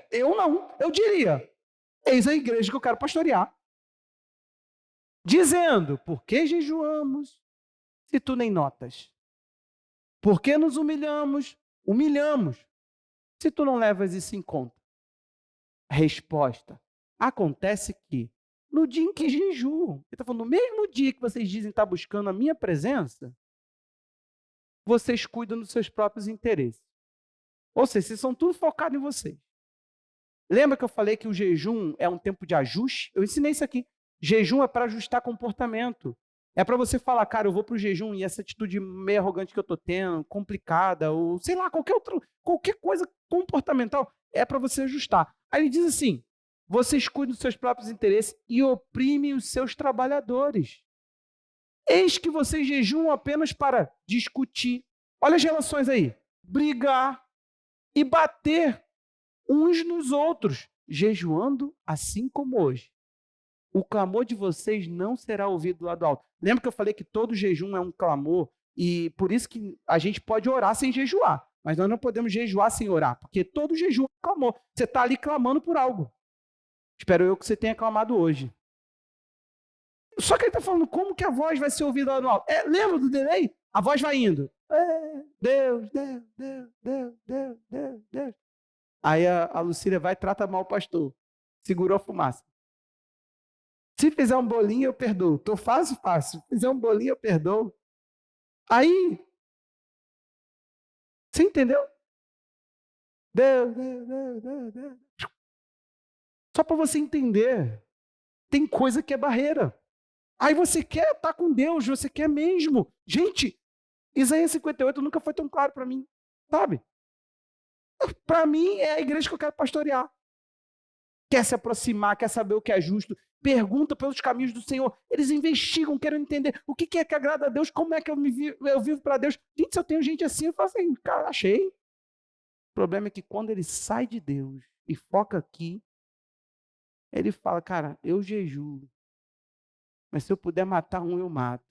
Eu não. Eu diria, eis a igreja que eu quero pastorear. Dizendo, por que jejuamos se tu nem notas? Por que nos humilhamos? Humilhamos, se tu não levas isso em conta. Resposta, acontece que no dia em que jejuam, ele está falando, no mesmo dia que vocês dizem estar buscando a minha presença, vocês cuidam dos seus próprios interesses. Ou seja, vocês são tudo focado em vocês. Lembra que eu falei que o jejum é um tempo de ajuste? Eu ensinei isso aqui. Jejum é para ajustar comportamento. É para você falar, cara, eu vou para o jejum e essa atitude meio arrogante que eu estou tendo, complicada, ou sei lá, qualquer coisa comportamental, é para você ajustar. Aí ele diz assim, vocês cuidam dos seus próprios interesses e oprimem os seus trabalhadores. Eis que vocês jejuam apenas para discutir. Olha as relações aí. Brigar e bater uns nos outros, jejuando assim como hoje. O clamor de vocês não será ouvido lá do alto. Lembra que eu falei que todo jejum é um clamor? E por isso que a gente pode orar sem jejuar. Mas nós não podemos jejuar sem orar, porque todo jejum é um clamor. Você está ali clamando por algo. Espero eu que você tenha clamado hoje. Só que ele está falando como que a voz vai ser ouvida lá no alto. Lembra do delay? A voz vai indo. Deus, Deus, Deus, Deus, Deus, Deus, Deus. Aí a Lucília vai e trata mal o pastor. Segurou a fumaça. Se fizer um bolinho, eu perdoo. Tô fácil. Se fizer um bolinho, eu perdoo. Aí, você entendeu? Deus, Deus, Deus, Deus, Deus. Só para você entender, tem coisa que é barreira. Aí você quer estar com Deus, você quer mesmo. Gente, Isaías 58 nunca foi tão claro para mim, sabe? Para mim é a igreja que eu quero pastorear. Quer se aproximar, quer saber o que é justo, pergunta pelos caminhos do Senhor. Eles investigam, querem entender o que é que agrada a Deus, como é que eu vivo para Deus. Gente, se eu tenho gente assim, eu falo assim, cara, achei. O problema é que quando ele sai de Deus e foca aqui, ele fala, cara, eu jejuo, mas se eu puder matar um, eu mato.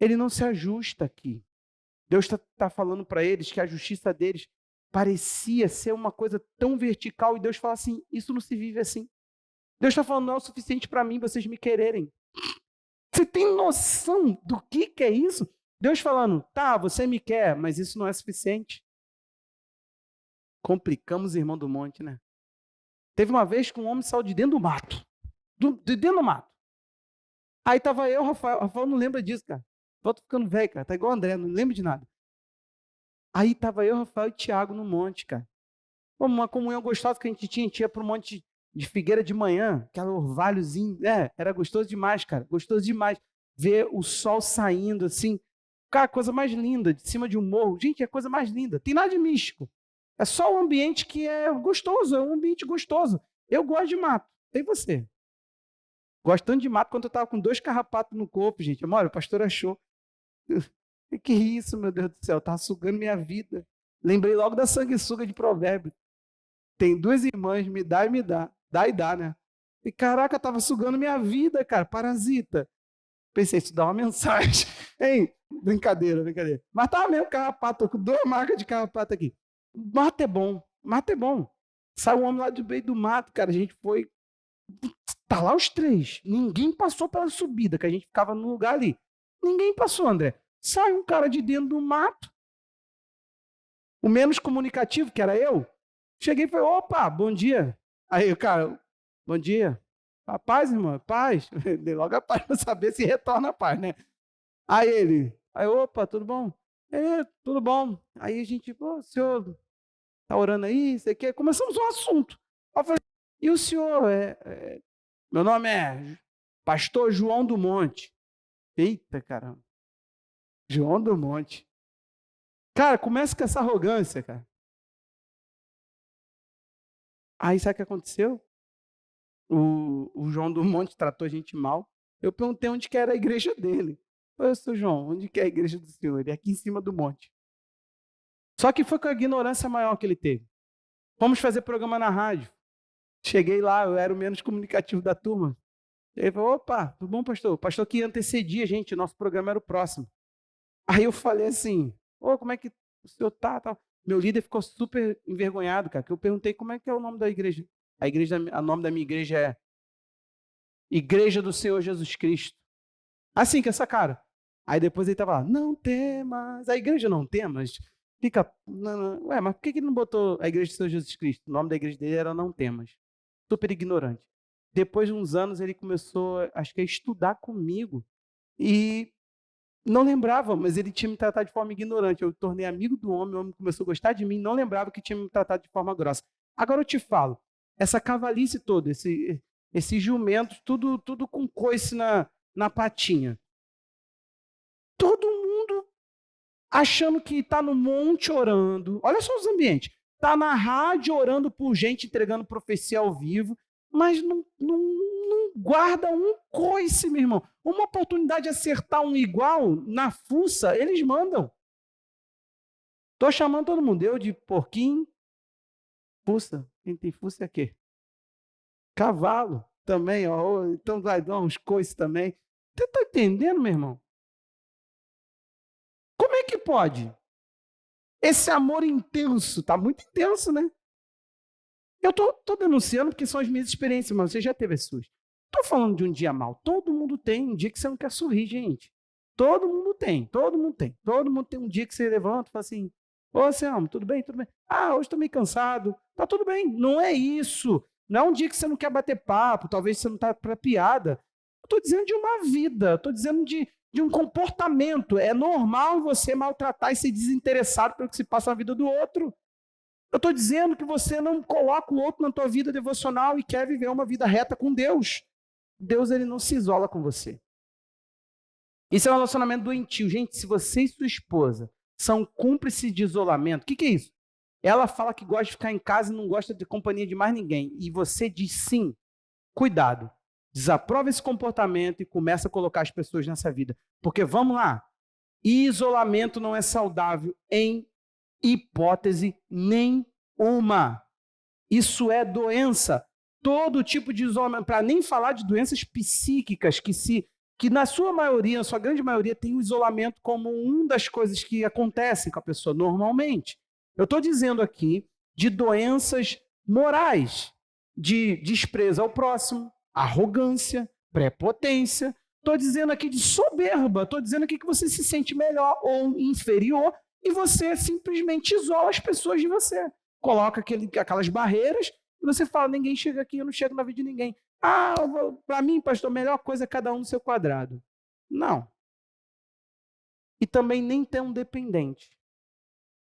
Ele não se ajusta aqui. Deus está falando para eles que a justiça deles parecia ser uma coisa tão vertical, e Deus fala assim, isso não se vive assim. Deus está falando, não é o suficiente para mim vocês me quererem. Você tem noção do que é isso? Deus falando, tá, você me quer, mas isso não é suficiente. Complicamos, irmão do monte, né? Teve uma vez que um homem saiu de dentro do mato. De dentro do mato. Aí estava eu, Rafael não lembra disso, cara. Eu tô ficando velho, cara. Tá igual o André, não lembro de nada. Aí estava eu, Rafael e Tiago no monte, cara. Uma comunhão gostosa que a gente ia para um monte de figueira de manhã, aquele orvalhozinho, era gostoso demais, cara, gostoso demais, ver o sol saindo assim, cara, coisa mais linda, de cima de um morro, gente, é a coisa mais linda, tem nada de místico, é só um ambiente que é gostoso, é um ambiente gostoso, eu gosto de mato, tem você, gostando de mato quando eu estava com 2 carrapatos no corpo, gente, olha, o pastor achou, que isso, meu Deus do céu, estava sugando minha vida, lembrei logo da sanguessuga de Provérbios. Tem 2 irmãs, me dá e me dá. Dá e dá, né? E caraca, tava sugando minha vida, cara, parasita. Pensei, isso dá uma mensagem. Hein? Brincadeira. Mas tava mesmo carrapato, tô com 2 marcas de carrapato aqui. Mato é bom. Saiu um homem lá do meio do mato, cara, a gente foi... Tá lá os 3. Ninguém passou pela subida, que a gente ficava no lugar ali. Ninguém passou, André. Saiu um cara de dentro do mato. O menos comunicativo, que era eu, cheguei e falei, opa, bom dia. Aí o cara, bom dia. A paz, irmão, paz. Dei logo a paz para saber se retorna a paz, né? Aí, opa, tudo bom? Tudo bom. Aí a gente, pô, o senhor tá orando aí? Você quer? Começamos um assunto. Aí eu falei, e o senhor? Meu nome é Pastor João do Monte. Eita, caramba. João do Monte. Cara, começa com essa arrogância, cara. Aí sabe o que aconteceu? O João do Monte tratou a gente mal. Eu perguntei onde que era a igreja dele. Eu sou João, onde que é a igreja do senhor? Ele é aqui em cima do monte. Só que foi com a ignorância maior que ele teve. Fomos fazer programa na rádio. Cheguei lá, eu era o menos comunicativo da turma. Ele falou, opa, tudo bom, pastor? O pastor que antecedia a gente, o nosso programa era o próximo. Aí eu falei assim, como é que o senhor tá? Meu líder ficou super envergonhado, cara, que eu perguntei como é que é o nome da igreja. O nome da minha igreja é Igreja do Senhor Jesus Cristo. Assim, com essa cara. Aí depois ele tava lá, não temas. A igreja não temas. Fica, não. Ué, mas por que ele não botou a Igreja do Senhor Jesus Cristo? O nome da igreja dele era Não Temas. Super ignorante. Depois de uns anos ele começou, acho que a estudar comigo. E Não lembrava, mas ele tinha me tratado de forma ignorante. Eu tornei amigo do homem, o homem começou a gostar de mim, não lembrava que tinha me tratado de forma grossa. Agora eu te falo, essa cavalice toda, esse jumento, tudo com coice na patinha. Todo mundo achando que está no monte orando. Olha só os ambientes. Está na rádio orando por gente entregando profecia ao vivo, mas não guarda um coice, meu irmão. Uma oportunidade de acertar um igual na fuça, eles mandam. Estou chamando todo mundo. Eu de porquinho, fuça. Quem tem fuça é quê? Cavalo também, ó. Então vai dar uns coices também. Você está entendendo, meu irmão? Como é que pode? Esse amor intenso, está muito intenso, né? Eu estou denunciando porque são as minhas experiências, mas você já teve as suas. Estou falando de um dia mal. Todo mundo tem um dia que você não quer sorrir, gente. Todo mundo tem, todo mundo tem. Todo mundo tem um dia que você levanta e fala assim, ô, Selma, tudo bem? Tudo bem? Ah, hoje estou meio cansado. Tá tudo bem. Não é isso. Não é um dia que você não quer bater papo, talvez você não está para piada. Eu estou dizendo de uma vida, estou dizendo de um comportamento. É normal você maltratar e ser desinteressado pelo que se passa na vida do outro. Eu estou dizendo que você não coloca o outro na tua vida devocional e quer viver uma vida reta com Deus. Deus, ele não se isola com você. Isso é um relacionamento doentio. Gente, se você e sua esposa são cúmplices de isolamento, o que é isso? Ela fala que gosta de ficar em casa e não gosta de companhia de mais ninguém. E você diz sim, cuidado. Desaprova esse comportamento e começa a colocar as pessoas nessa vida. Porque, vamos lá, isolamento não é saudável em hipótese nenhuma. Isso é doença. Todo tipo de isolamento, para nem falar de doenças psíquicas que na sua maioria, na sua grande maioria, tem o isolamento como uma das coisas que acontecem com a pessoa normalmente. Eu estou dizendo aqui de doenças morais, de desprezo ao próximo, arrogância, prepotência. Estou dizendo aqui de soberba. Estou dizendo aqui que você se sente melhor ou inferior e você simplesmente isola as pessoas de você. Coloca aquelas barreiras e você fala, ninguém chega aqui, eu não chego na vida de ninguém. Ah, para mim, pastor, a melhor coisa é cada um no seu quadrado. Não. E também nem tem um dependente.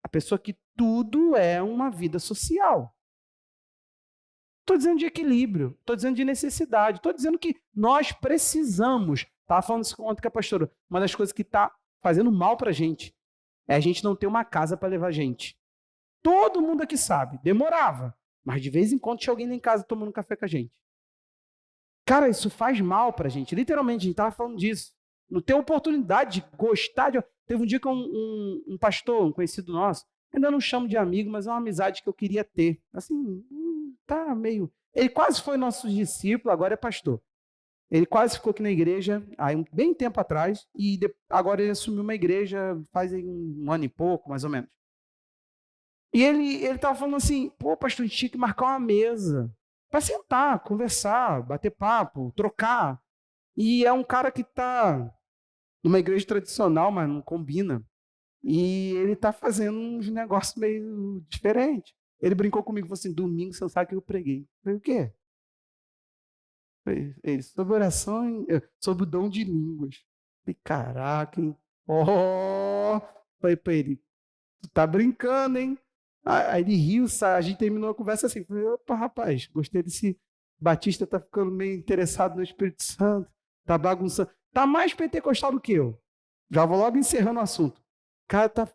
A pessoa que tudo é uma vida social. Estou dizendo de equilíbrio, estou dizendo de necessidade, estou dizendo que nós precisamos. Estava falando isso ontem com a pastora. Uma das coisas que está fazendo mal para a gente é a gente não ter uma casa para levar gente. Todo mundo aqui sabe, demorava, mas de vez em quando tinha alguém lá em casa tomando café com a gente. Cara, isso faz mal para a gente. Literalmente, a gente estava falando disso. Não ter oportunidade de gostar de... Teve um dia que um pastor, um conhecido nosso, ainda não chamo de amigo, mas é uma amizade que eu queria ter. Assim, tá meio... Ele quase foi nosso discípulo, agora é pastor. Ele quase ficou aqui na igreja, aí bem tempo atrás, e agora ele assumiu uma igreja faz um ano e pouco, mais ou menos. E ele estava falando assim, pô, pastor, a gente tinha que marcar uma mesa para sentar, conversar, bater papo, trocar. E é um cara que está numa igreja tradicional, mas não combina. E ele está fazendo uns negócios meio diferentes. Ele brincou comigo, falou assim, domingo você não sabe o que eu preguei. Eu falei, o quê? Ele, sobre oração, sobre o dom de línguas. Eu falei, caraca, hein? Falei para ele, tu tá brincando, hein? Aí ele riu, a gente terminou a conversa assim. Falei, opa, rapaz, gostei desse Batista, tá ficando meio interessado no Espírito Santo, tá bagunçando. Tá mais pentecostal do que eu. Já vou logo encerrando o assunto. O cara tá...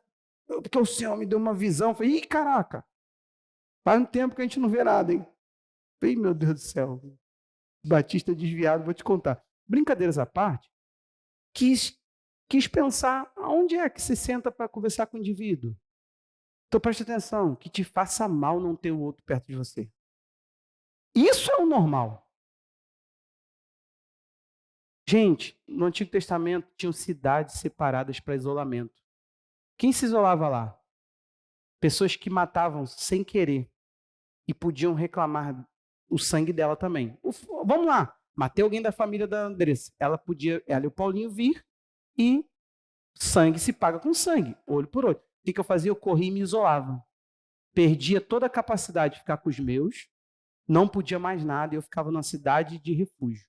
Porque o Senhor me deu uma visão. Falei, ih, caraca, faz um tempo que a gente não vê nada, hein? Falei, meu Deus do céu. Batista desviado, vou te contar. Brincadeiras à parte, quis pensar aonde é que se senta para conversar com o indivíduo. Então preste atenção, que te faça mal não ter o outro perto de você. Isso é o normal. Gente, no Antigo Testamento tinham cidades separadas para isolamento. Quem se isolava lá? Pessoas que matavam sem querer e podiam reclamar o sangue dela também. Vamos lá, matei alguém da família da Andressa. Ela e o Paulinho vir e sangue se paga com sangue, olho por olho. O que eu fazia? Eu corria e me isolava. Perdia toda a capacidade de ficar com os meus, não podia mais nada, e eu ficava numa cidade de refúgio.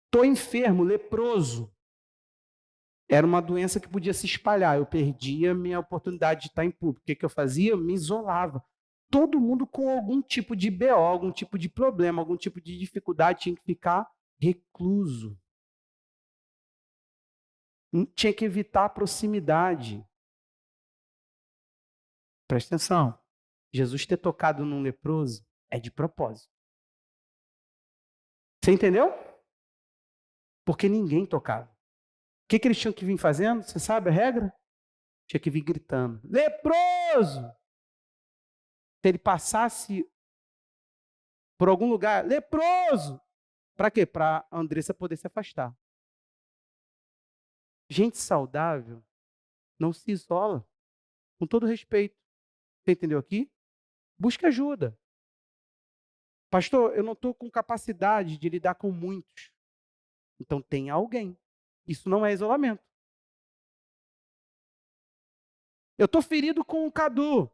Estou enfermo, leproso. Era uma doença que podia se espalhar. Eu perdia a minha oportunidade de estar em público. O que eu fazia? Eu me isolava. Todo mundo com algum tipo de BO, algum tipo de problema, algum tipo de dificuldade tinha que ficar recluso. Tinha que evitar a proximidade. Presta atenção. Jesus ter tocado num leproso é de propósito. Você entendeu? Porque ninguém tocava. O que eles tinham que vir fazendo? Você sabe a regra? Tinha que vir gritando: leproso! Se ele passasse por algum lugar, leproso! Para quê? Para a Andressa poder se afastar. Gente saudável não se isola. Com todo respeito. Você entendeu aqui? Busque ajuda. Pastor, eu não estou com capacidade de lidar com muitos. Então tem alguém. Isso não é isolamento. Eu estou ferido com o Cadu.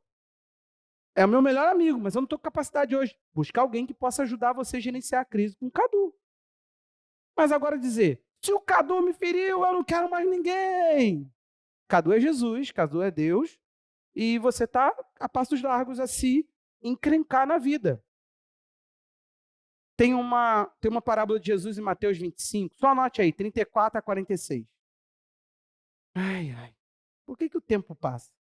É o meu melhor amigo, mas eu não estou com capacidade hoje. Buscar alguém que possa ajudar você a gerenciar a crise com o Cadu. Mas agora dizer, se o Cadu me feriu, eu não quero mais ninguém. Cadu é Jesus, Cadu é Deus, e você está a passos largos a se encrencar na vida. Tem uma parábola de Jesus em Mateus 25, só anote aí, 34 a 46. Ai, ai, por que o tempo passa?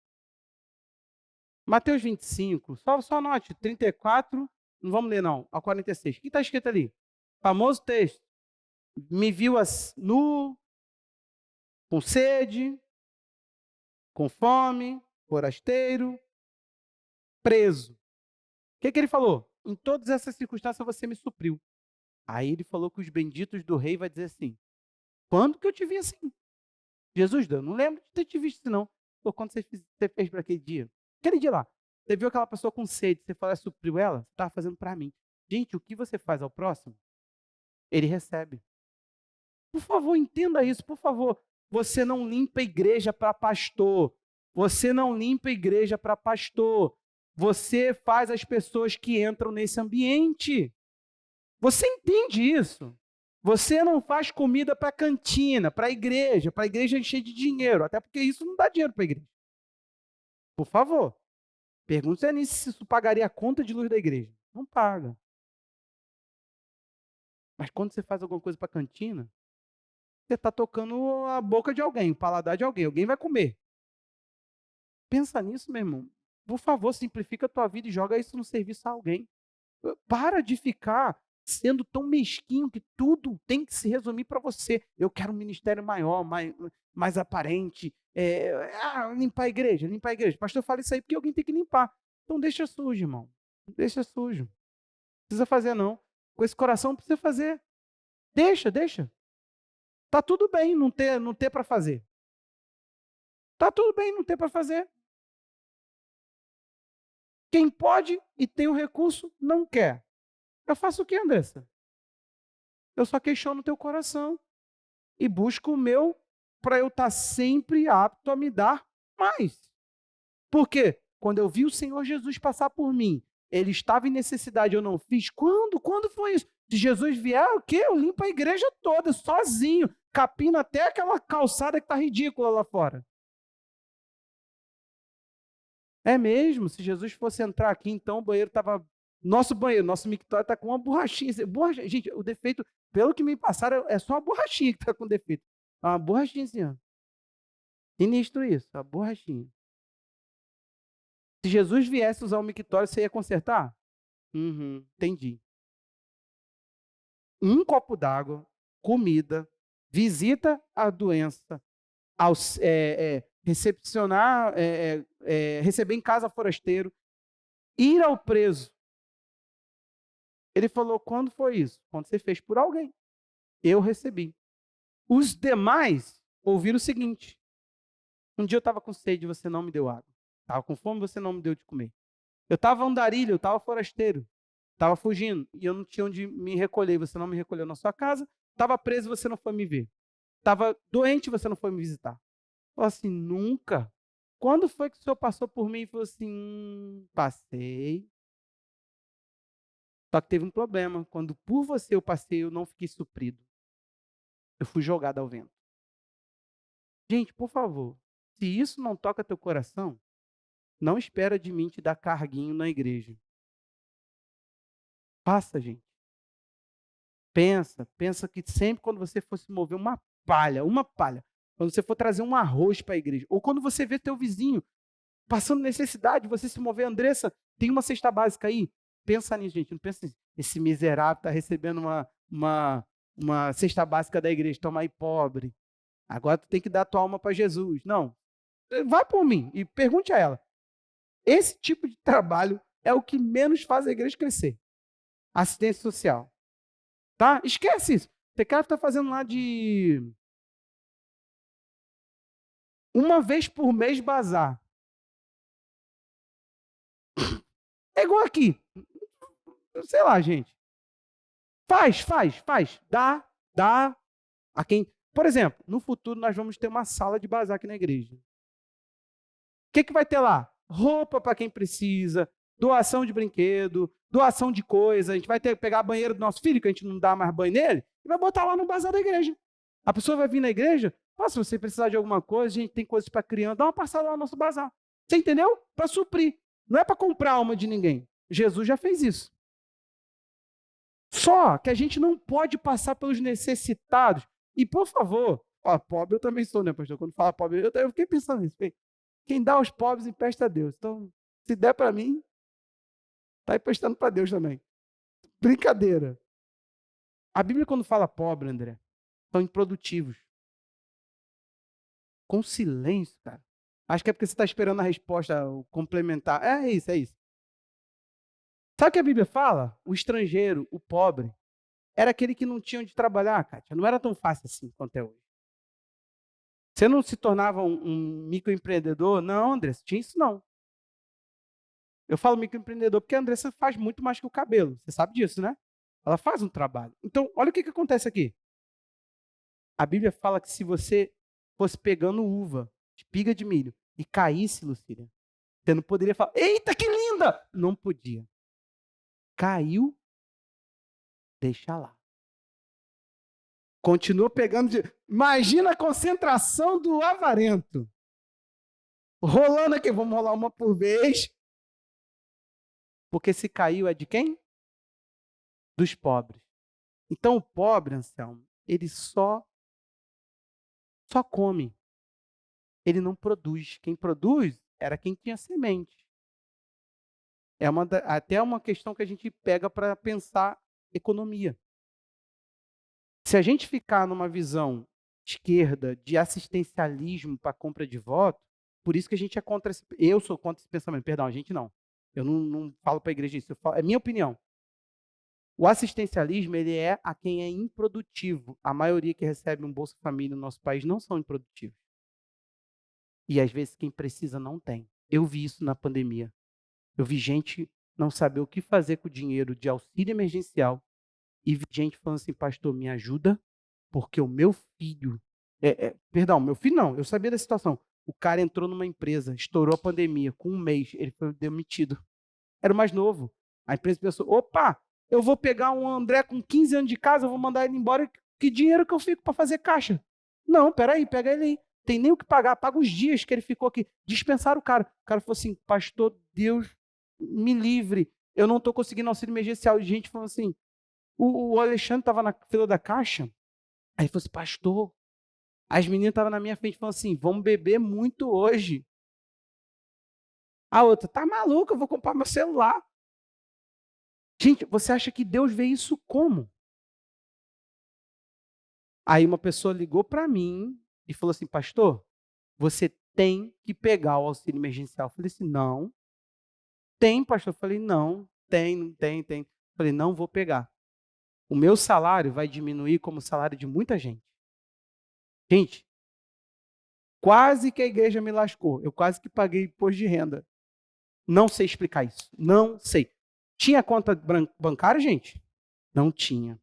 Mateus 25, só anote, 34, não vamos ler não, a 46. O que está escrito ali? Famoso texto. Me viu nu, com sede, com fome, forasteiro, preso. O que ele falou? Em todas essas circunstâncias você me supriu. Aí ele falou que os benditos do rei vai dizer assim: quando que eu te vi assim? Jesus, eu não lembro de ter te visto assim, não. Pô, quando você fez para aquele dia? Aquele dia lá. Você viu aquela pessoa com sede, você falou, supriu ela? Você estava fazendo para mim. Gente, o que você faz ao próximo, ele recebe. Por favor, entenda isso, por favor. Você não limpa a igreja para pastor. Você não limpa a igreja para pastor. Você faz as pessoas que entram nesse ambiente. Você entende isso? Você não faz comida para cantina, para a igreja encher de dinheiro, até porque isso não dá dinheiro para a igreja. Por favor, pergunte a Anice se isso pagaria a conta de luz da igreja. Não paga. Mas quando você faz alguma coisa para cantina, você está tocando a boca de alguém, o paladar de alguém. Alguém vai comer. Pensa nisso, meu irmão. Por favor, simplifica a tua vida e joga isso no serviço a alguém. Para de ficar sendo tão mesquinho que tudo tem que se resumir para você. Eu quero um ministério maior, mais aparente. Limpar a igreja, limpar a igreja. Pastor, fala isso aí porque alguém tem que limpar. Então deixa sujo, irmão. Deixa sujo. Não precisa fazer, não. Com esse coração não precisa fazer. Deixa. Tá tudo bem não ter para fazer. Tá tudo bem não ter para fazer. Quem pode e tem o recurso, não quer. Eu faço o quê, Andressa? Eu só questiono o teu coração e busco o meu para eu estar sempre apto a me dar mais. Por quê? Quando eu vi o Senhor Jesus passar por mim, ele estava em necessidade, eu não fiz. Quando? Quando foi isso? Se Jesus vier, o quê? Eu limpo a igreja toda, sozinho, capino até aquela calçada que está ridícula lá fora. É mesmo? Se Jesus fosse entrar aqui, então o banheiro estava... Nosso mictório está com uma borrachinha. Gente, o defeito, pelo que me passaram, é só uma borrachinha que está com defeito. Uma borrachinha assim, ó. Sinistro isso, a borrachinha. Se Jesus viesse usar o mictório, você ia consertar? Entendi. Um copo d'água, comida, visita a doença, recepcionar, receber em casa forasteiro, ir ao preso. Ele falou, quando foi isso? Quando você fez por alguém. Eu recebi. Os demais ouviram o seguinte: um dia eu estava com sede, você não me deu água. Estava com fome, você não me deu de comer. Eu estava andarilho, eu estava forasteiro. Estava fugindo e eu não tinha onde me recolher. Você não me recolheu na sua casa. Estava preso, você não foi me ver. Estava doente, você não foi me visitar. Falei assim, nunca. Quando foi que o senhor passou por mim e falou assim, passei. Só que teve um problema. Quando por você eu passei, eu não fiquei suprido. Eu fui jogado ao vento. Gente, por favor, se isso não toca teu coração, não espera de mim te dar carguinho na igreja. Faça, gente. Pensa que sempre quando você for se mover uma palha, quando você for trazer um arroz para a igreja, ou quando você vê teu vizinho passando necessidade, você se mover, Andressa, tem uma cesta básica aí? Pensa nisso, gente, não pensa nisso. Esse miserável está recebendo uma cesta básica da igreja, toma aí, pobre. Agora tu tem que dar tua alma para Jesus. Não, vai por mim e pergunte a ela. Esse tipo de trabalho é o que menos faz a igreja crescer. Assistência social. Tá? Esquece isso. Tem cara que está fazendo lá de uma vez por mês bazar. É igual aqui. Sei lá, gente. Faz. Dá a quem. Por exemplo, no futuro nós vamos ter uma sala de bazar aqui na igreja. O que vai ter lá? Roupa para quem precisa, doação de brinquedo, doação de coisa. A gente vai ter que pegar a banheira do nosso filho, que a gente não dá mais banho nele, e vai botar lá no bazar da igreja. A pessoa vai vir na igreja, se você precisar de alguma coisa, a gente tem coisas para criança, dá uma passada lá no nosso bazar. Você entendeu? Para suprir. Não é para comprar a alma de ninguém. Jesus já fez isso. Só que a gente não pode passar pelos necessitados. E, por favor, pobre eu também sou, né, pastor? Quando fala pobre, eu fiquei pensando nisso. Quem dá aos pobres empresta a Deus. Então, se der para mim, está emprestando para Deus também. Brincadeira. A Bíblia, quando fala pobre, André, são improdutivos. Com silêncio, cara. Acho que é porque você está esperando a resposta complementar. É isso. Sabe o que a Bíblia fala? O estrangeiro, o pobre, era aquele que não tinha onde trabalhar, Kátia. Não era tão fácil assim quanto é hoje. Você não se tornava um microempreendedor? Não, André, tinha isso não. Eu falo microempreendedor porque a Andressa faz muito mais que o cabelo. Você sabe disso, né? Ela faz um trabalho. Então, olha o que acontece aqui. A Bíblia fala que se você fosse pegando uva, espiga de milho, e caísse, Lucília, você não poderia falar, eita, que linda! Não podia. Caiu, deixa lá. Continua pegando de... Imagina a concentração do avarento. Rolando aqui, vamos rolar uma por vez. Porque se caiu é de quem? Dos pobres. Então o pobre, Anselmo, ele só come. Ele não produz. Quem produz era quem tinha semente. É até uma questão que a gente pega para pensar economia. Se a gente ficar numa visão esquerda de assistencialismo para compra de voto, por isso que a gente é contra eu sou contra esse pensamento. Perdão, a gente não. Eu não falo para a igreja isso. É minha opinião. O assistencialismo ele é a quem é improdutivo. A maioria que recebe um Bolsa Família no nosso país não são improdutivos. E às vezes quem precisa não tem. Eu vi isso na pandemia. Eu vi gente não saber o que fazer com o dinheiro de auxílio emergencial e vi gente falando assim, pastor, me ajuda, porque o meu filho... Perdão, meu filho não, eu sabia da situação. O cara entrou numa empresa, estourou a pandemia, com um mês, ele foi demitido. Era o mais novo. A empresa pensou, opa, eu vou pegar um André com 15 anos de casa, eu vou mandar ele embora, que dinheiro que eu fico para fazer caixa? Não, peraí, pega ele aí. Tem nem o que pagar, paga os dias que ele ficou aqui. Dispensaram o cara. O cara falou assim, pastor, Deus me livre, eu não estou conseguindo auxílio emergencial. E gente falou assim, o Alexandre estava na fila da caixa, aí ele falou assim, pastor, as meninas estavam na minha frente falando assim, vamos beber muito hoje. A outra, tá maluca, eu vou comprar meu celular. Gente, você acha que Deus vê isso como? Aí uma pessoa ligou para mim e falou assim, pastor, você tem que pegar o auxílio emergencial. Eu falei assim, não. Tem, pastor? Eu falei, não, tem. Eu falei, não vou pegar. O meu salário vai diminuir como o salário de muita gente. Gente, quase que a igreja me lascou. Eu quase que paguei imposto de renda. Não sei explicar isso. Não sei. Tinha conta bancária, gente? Não tinha.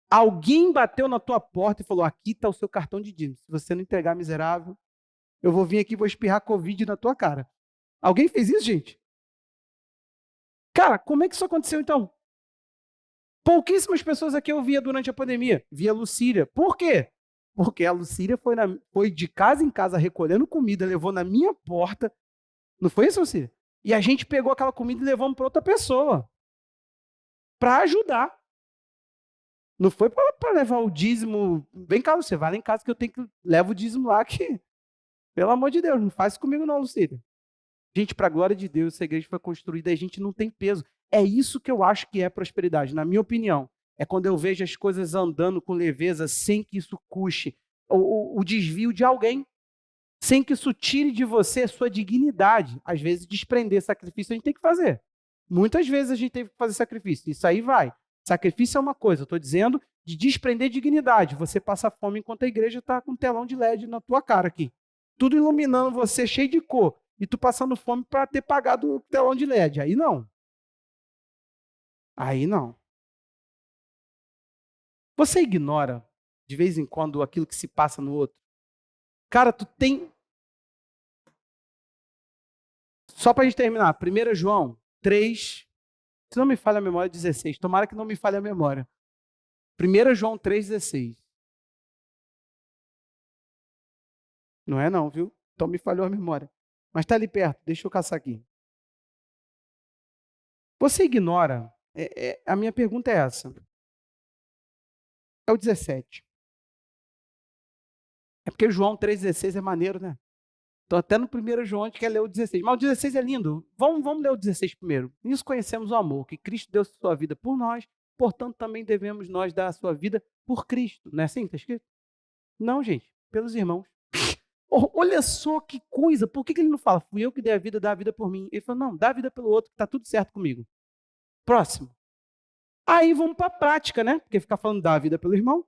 Alguém bateu na tua porta e falou, aqui está o seu cartão de dízimo. Se você não entregar, miserável, eu vou vir aqui e vou espirrar Covid na tua cara. Alguém fez isso, gente? Cara, como é que isso aconteceu então? Pouquíssimas pessoas aqui eu via durante a pandemia. Via Lucília. Por quê? Porque a Lucília foi de casa em casa recolhendo comida, levou na minha porta. Não foi isso, Lucília? E a gente pegou aquela comida e levamos para outra pessoa. Para ajudar. Não foi para levar o dízimo. Vem cá, você vai lá em casa que eu tenho que levar o dízimo lá que, pelo amor de Deus, não faz isso comigo não, Lucília. Gente, para a glória de Deus, essa igreja foi construída e a gente não tem peso. É isso que eu acho que é prosperidade, na minha opinião. É quando eu vejo as coisas andando com leveza sem que isso custe o desvio de alguém, sem que isso tire de você a sua dignidade. Às vezes, desprender sacrifício a gente tem que fazer. Muitas vezes a gente tem que fazer sacrifício. Isso aí vai. Sacrifício é uma coisa, eu estou dizendo de desprender dignidade. Você passa fome enquanto a igreja está com um telão de LED na tua cara aqui. Tudo iluminando você, cheio de cor. E tu passando fome para ter pagado o telão de LED. Aí não. Aí não. Você ignora, de vez em quando, aquilo que se passa no outro? Cara, tu tem... Só para a gente terminar. 1 João 3, se não me falha a memória, 16. Tomara que não me falhe a memória. 1 João 3,16. Não é não, viu? Então me falhou a memória. Mas está ali perto, deixa eu caçar aqui. Você ignora, a minha pergunta é essa. É o 17. É porque João 3,16 é maneiro, né? Então até no 1 João a gente quer ler o 16. Mas o 16 é lindo. Vamos ler o 16 primeiro. Nisso conhecemos o amor, que Cristo deu sua vida por nós, portanto também devemos nós dar a sua vida por Cristo. Não é assim que está escrito? Não, gente, pelos irmãos. Olha só que coisa, por que ele não fala, fui eu que dei a vida, dá a vida por mim? Ele falou, não, dá a vida pelo outro, que está tudo certo comigo. Próximo. Aí vamos para a prática, né? Porque ficar falando dá a vida pelo irmão,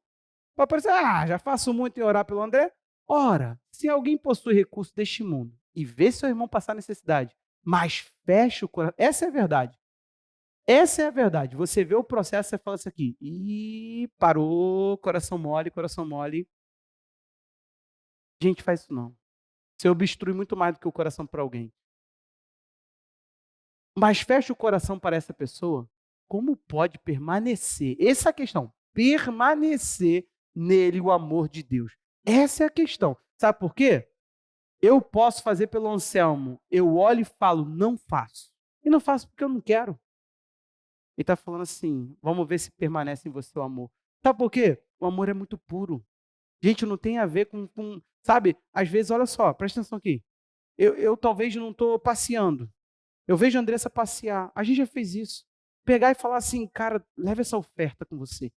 vai parecer, já faço muito em orar pelo André. Ora, se alguém possui recursos deste mundo e vê seu irmão passar necessidade, mas fecha o coração, essa é a verdade. Essa é a verdade. Você vê o processo, você fala isso aqui, parou, coração mole, coração mole. Gente, faz isso não. Você obstrui muito mais do que o coração para alguém. Mas fecha o coração para essa pessoa, como pode permanecer? Essa é a questão. Permanecer nele o amor de Deus. Essa é a questão. Sabe por quê? Eu posso fazer pelo Anselmo. Eu olho e falo, não faço. E não faço porque eu não quero. Ele está falando assim, vamos ver se permanece em você o amor. Sabe por quê? O amor é muito puro. Gente, não tem a ver com sabe, às vezes, olha só, presta atenção aqui. Eu talvez não estou passeando. Eu vejo a Andressa passear. A gente já fez isso. Pegar e falar assim, cara, leva essa oferta com você.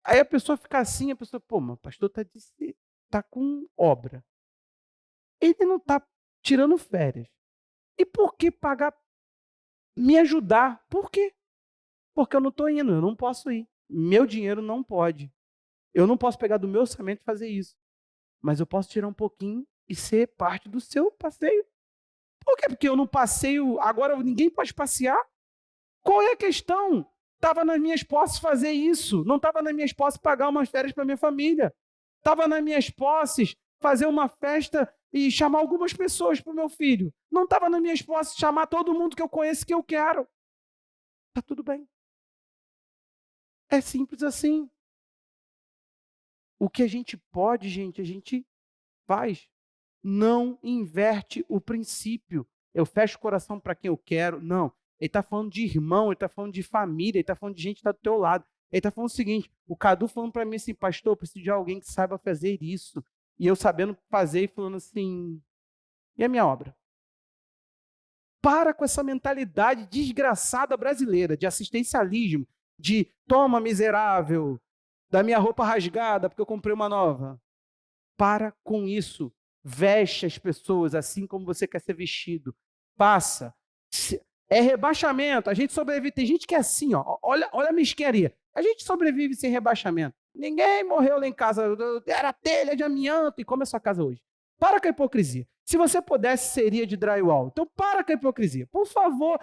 Aí a pessoa fica assim, a pessoa, pô, mas o pastor tá com obra. Ele não está tirando férias. E por que pagar, me ajudar? Por quê? Porque eu não estou indo, eu não posso ir. Meu dinheiro não pode. Eu não posso pegar do meu orçamento e fazer isso. Mas eu posso tirar um pouquinho e ser parte do seu passeio. Por quê? Porque eu não passeio, agora ninguém pode passear? Qual é a questão? Estava nas minhas posses fazer isso. Não estava nas minhas posses pagar umas férias para minha família. Estava nas minhas posses fazer uma festa e chamar algumas pessoas para o meu filho. Não estava nas minhas posses chamar todo mundo que eu conheço que eu quero. Está tudo bem. É simples assim. O que a gente pode, gente, a gente faz. Não inverte o princípio. Eu fecho o coração para quem eu quero. Não. Ele está falando de irmão, ele está falando de família, ele está falando de gente que está do teu lado. Ele está falando o seguinte, o Cadu falando para mim assim, pastor, eu preciso de alguém que saiba fazer isso. E eu sabendo fazer e falando assim, e a minha obra? Para com essa mentalidade desgraçada brasileira, de assistencialismo, de toma miserável, da minha roupa rasgada porque eu comprei uma nova. Para com isso. Veste as pessoas assim como você quer ser vestido. Passa. É rebaixamento. A gente sobrevive. Tem gente que é assim, ó. Olha a mesquinharia. A gente sobrevive sem rebaixamento. Ninguém morreu lá em casa. Era telha de amianto. E como é a sua casa hoje? Para com a hipocrisia. Se você pudesse, seria de drywall. Então para com a hipocrisia. Por favor,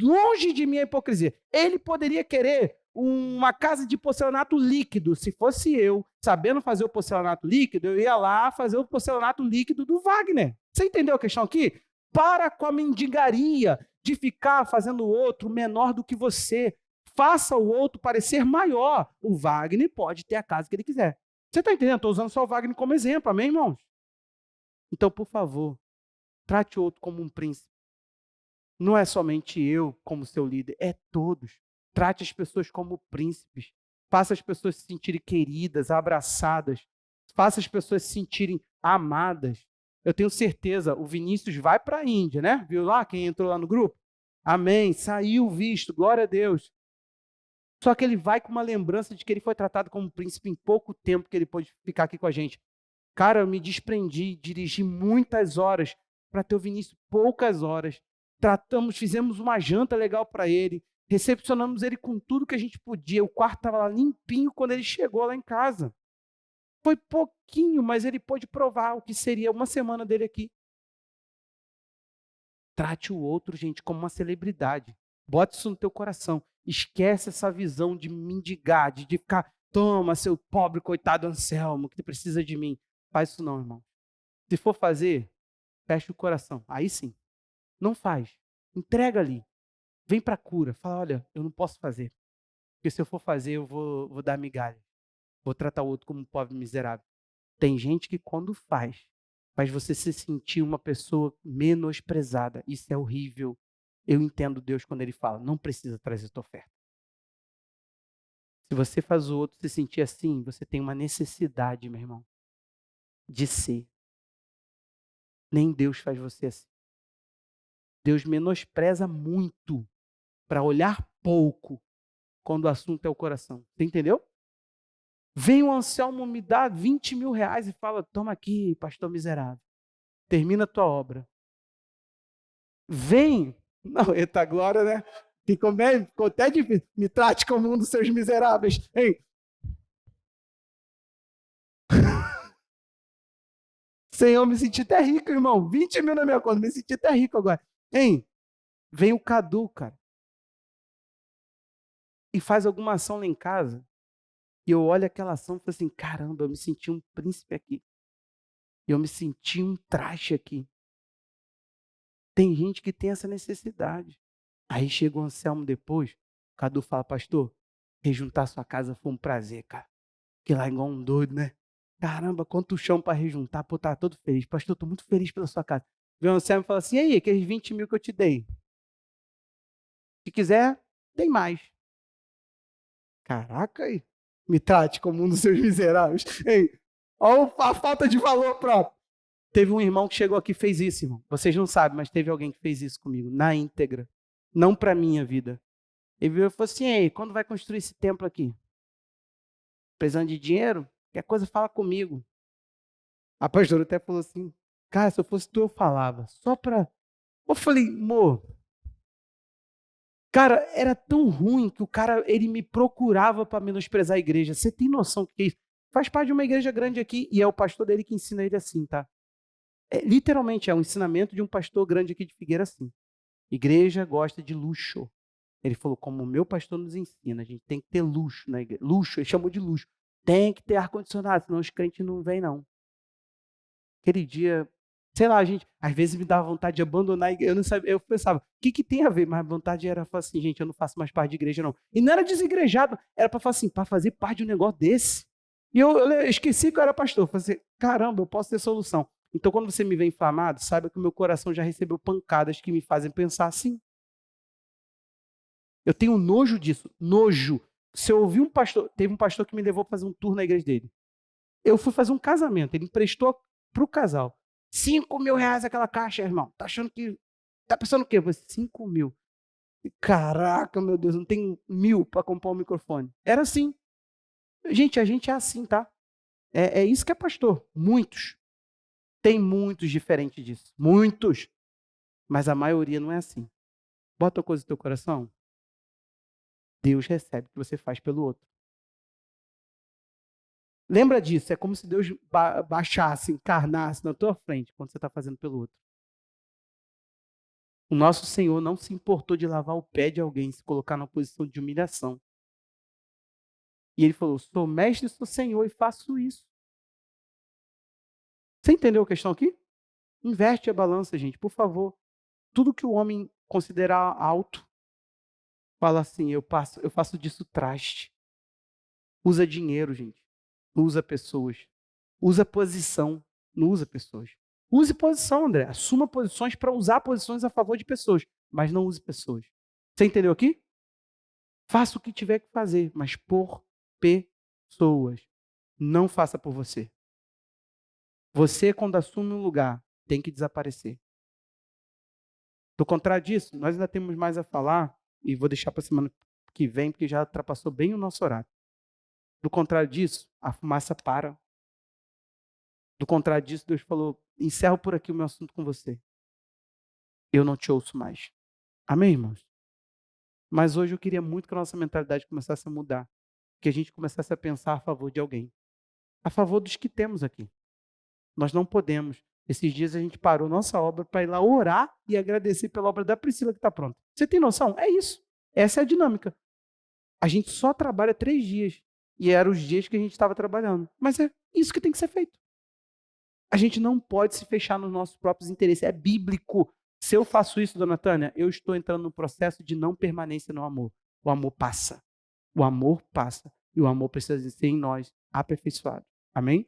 longe de mim a hipocrisia. Ele poderia querer uma casa de porcelanato líquido. Se fosse eu, sabendo fazer o porcelanato líquido, eu ia lá fazer o porcelanato líquido do Wagner. Você entendeu a questão aqui? Para com a mendigaria de ficar fazendo o outro menor do que você. Faça o outro parecer maior. O Wagner pode ter a casa que ele quiser. Você está entendendo? Estou usando só o Wagner como exemplo, amém, irmãos? Então, por favor, trate o outro como um príncipe. Não é somente eu como seu líder, é todos. Trate as pessoas como príncipes. Faça as pessoas se sentirem queridas, abraçadas. Faça as pessoas se sentirem amadas. Eu tenho certeza, o Vinícius vai para a Índia, né? Viu lá quem entrou lá no grupo? Amém. Saiu visto, glória a Deus. Só que ele vai com uma lembrança de que ele foi tratado como príncipe em pouco tempo que ele pôde ficar aqui com a gente. Cara, eu me desprendi, dirigi muitas horas para ter o Vinícius poucas horas. Tratamos, fizemos uma janta legal para ele, recepcionamos ele com tudo que a gente podia. O quarto estava lá limpinho quando ele chegou lá em casa. Foi pouquinho, mas ele pôde provar o que seria uma semana dele aqui. Trate o outro, gente, como uma celebridade. Bote isso no teu coração. Esquece essa visão de mendigar, de ficar, toma, seu pobre coitado Anselmo, que precisa de mim. Faz isso não, irmão. Se for fazer, fecha o coração. Aí sim. Não faz. Entrega ali. Vem para a cura. Fala, olha, eu não posso fazer. Porque se eu for fazer, eu vou dar migalha. Vou tratar o outro como um pobre miserável. Tem gente que quando faz você se sentir uma pessoa menosprezada. Isso é horrível. Eu entendo Deus quando ele fala, não precisa trazer tua oferta. Se você faz o outro se sentir assim, você tem uma necessidade, meu irmão, de ser. Nem Deus faz você assim. Deus menospreza muito para olhar pouco quando o assunto é o coração. Você entendeu? Vem um Anselmo me dá 20 mil reais e fala, toma aqui, pastor miserável. Termina a tua obra. Vem. Não, eita glória, né? Ficou até difícil. Me trate como um dos seus miseráveis. Hein? Senhor, me senti até rico, irmão. 20 mil na minha conta, me senti até rico agora. Hein? Vem o Cadu, cara. E faz alguma ação lá em casa. E eu olho aquela ação e falo assim, caramba, eu me senti um príncipe aqui. Eu me senti um traste aqui. Tem gente que tem essa necessidade. Aí chega o Anselmo depois, o Cadu fala, pastor, rejuntar sua casa foi um prazer, cara. Que lá é igual um doido, né? Caramba, quanto chão para rejuntar, pô, tá todo feliz. Pastor, tô muito feliz pela sua casa. Vem o Anselmo e fala assim, e aí, aqueles 20 mil que eu te dei? Se quiser, tem mais. Caraca, aí. Me trate como um dos seus miseráveis. Ei, olha a falta de valor próprio. Teve um irmão que chegou aqui e fez isso, irmão. Vocês não sabem, mas teve alguém que fez isso comigo, na íntegra. Não para minha vida. Ele virou e falou assim, ei, quando vai construir esse templo aqui? Precisando de dinheiro? Qualquer coisa, fala comigo. A pastora até falou assim, cara, se eu fosse tu, eu falava. Só para... Eu falei, amor... Cara, era tão ruim que o cara, ele me procurava para menosprezar a igreja. Você tem noção do que é isso? Faz parte de uma igreja grande aqui e é o pastor dele que ensina ele assim, tá? Literalmente, é um ensinamento de um pastor grande aqui de Figueira assim. Igreja gosta de luxo. Ele falou, como o meu pastor nos ensina, a gente tem que ter luxo na igreja. Luxo, ele chamou de luxo. Tem que ter ar-condicionado, senão os crentes não vêm, não. Aquele dia, sei lá, a gente, às vezes me dava vontade de abandonar a igreja. Eu não sabia, eu pensava, o que tem a ver? Mas a vontade era falar assim, gente, eu não faço mais parte de igreja, não. E não era desigrejado, era para falar assim, para fazer parte de um negócio desse. E eu esqueci que eu era pastor. Falei assim, caramba, eu posso ter solução. Então, quando você me vê inflamado, saiba que o meu coração já recebeu pancadas que me fazem pensar assim. Eu tenho nojo disso, nojo. Se eu ouvir um pastor, teve um pastor que me levou para fazer um tour na igreja dele. Eu fui fazer um casamento, ele emprestou para o casal. 5 mil reais aquela caixa, irmão. Tá achando que. Tá pensando o quê? Eu falei, 5 mil. Caraca, meu Deus, não tem 1.000 para comprar um microfone. Era assim. Gente, a gente é assim, tá? É isso que é pastor. Muitos. Tem muitos diferentes disso. Muitos. Mas a maioria não é assim. Bota uma coisa no teu coração. Deus recebe o que você faz pelo outro. Lembra disso, é como se Deus baixasse, encarnasse na tua frente quando você está fazendo pelo outro. O nosso Senhor não se importou de lavar o pé de alguém, se colocar numa posição de humilhação. E ele falou, sou mestre, sou Senhor e faço isso. Você entendeu a questão aqui? Inverte a balança, gente, por favor. Tudo que o homem considerar alto, fala assim, eu faço disso traste. Usa dinheiro, gente. usa pessoas. Usa posição, não usa pessoas. Use posição, André. Assuma posições para usar posições a favor de pessoas, mas não use pessoas. Você entendeu aqui? Faça o que tiver que fazer, mas por pessoas. Não faça por você. Você, quando assume um lugar, tem que desaparecer. Do contrário disso, nós ainda temos mais a falar, e vou deixar para a semana que vem, porque já ultrapassou bem o nosso horário. Do contrário disso, a fumaça para. Do contrário disso, Deus falou: encerro por aqui o meu assunto com você. Eu não te ouço mais. Amém, irmãos? Mas hoje eu queria muito que a nossa mentalidade começasse a mudar. Que a gente começasse a pensar a favor de alguém. A favor dos que temos aqui. Nós não podemos. Esses dias a gente parou nossa obra para ir lá orar e agradecer pela obra da Priscila que está pronta. Você tem noção? É isso. Essa é a dinâmica. A gente só trabalha 3 dias. E eram os dias que a gente estava trabalhando. Mas é isso que tem que ser feito. A gente não pode se fechar nos nossos próprios interesses. É bíblico. Se eu faço isso, dona Tânia, eu estou entrando no processo de não permanência no amor. O amor passa. O amor passa. E o amor precisa ser em nós aperfeiçoado. Amém?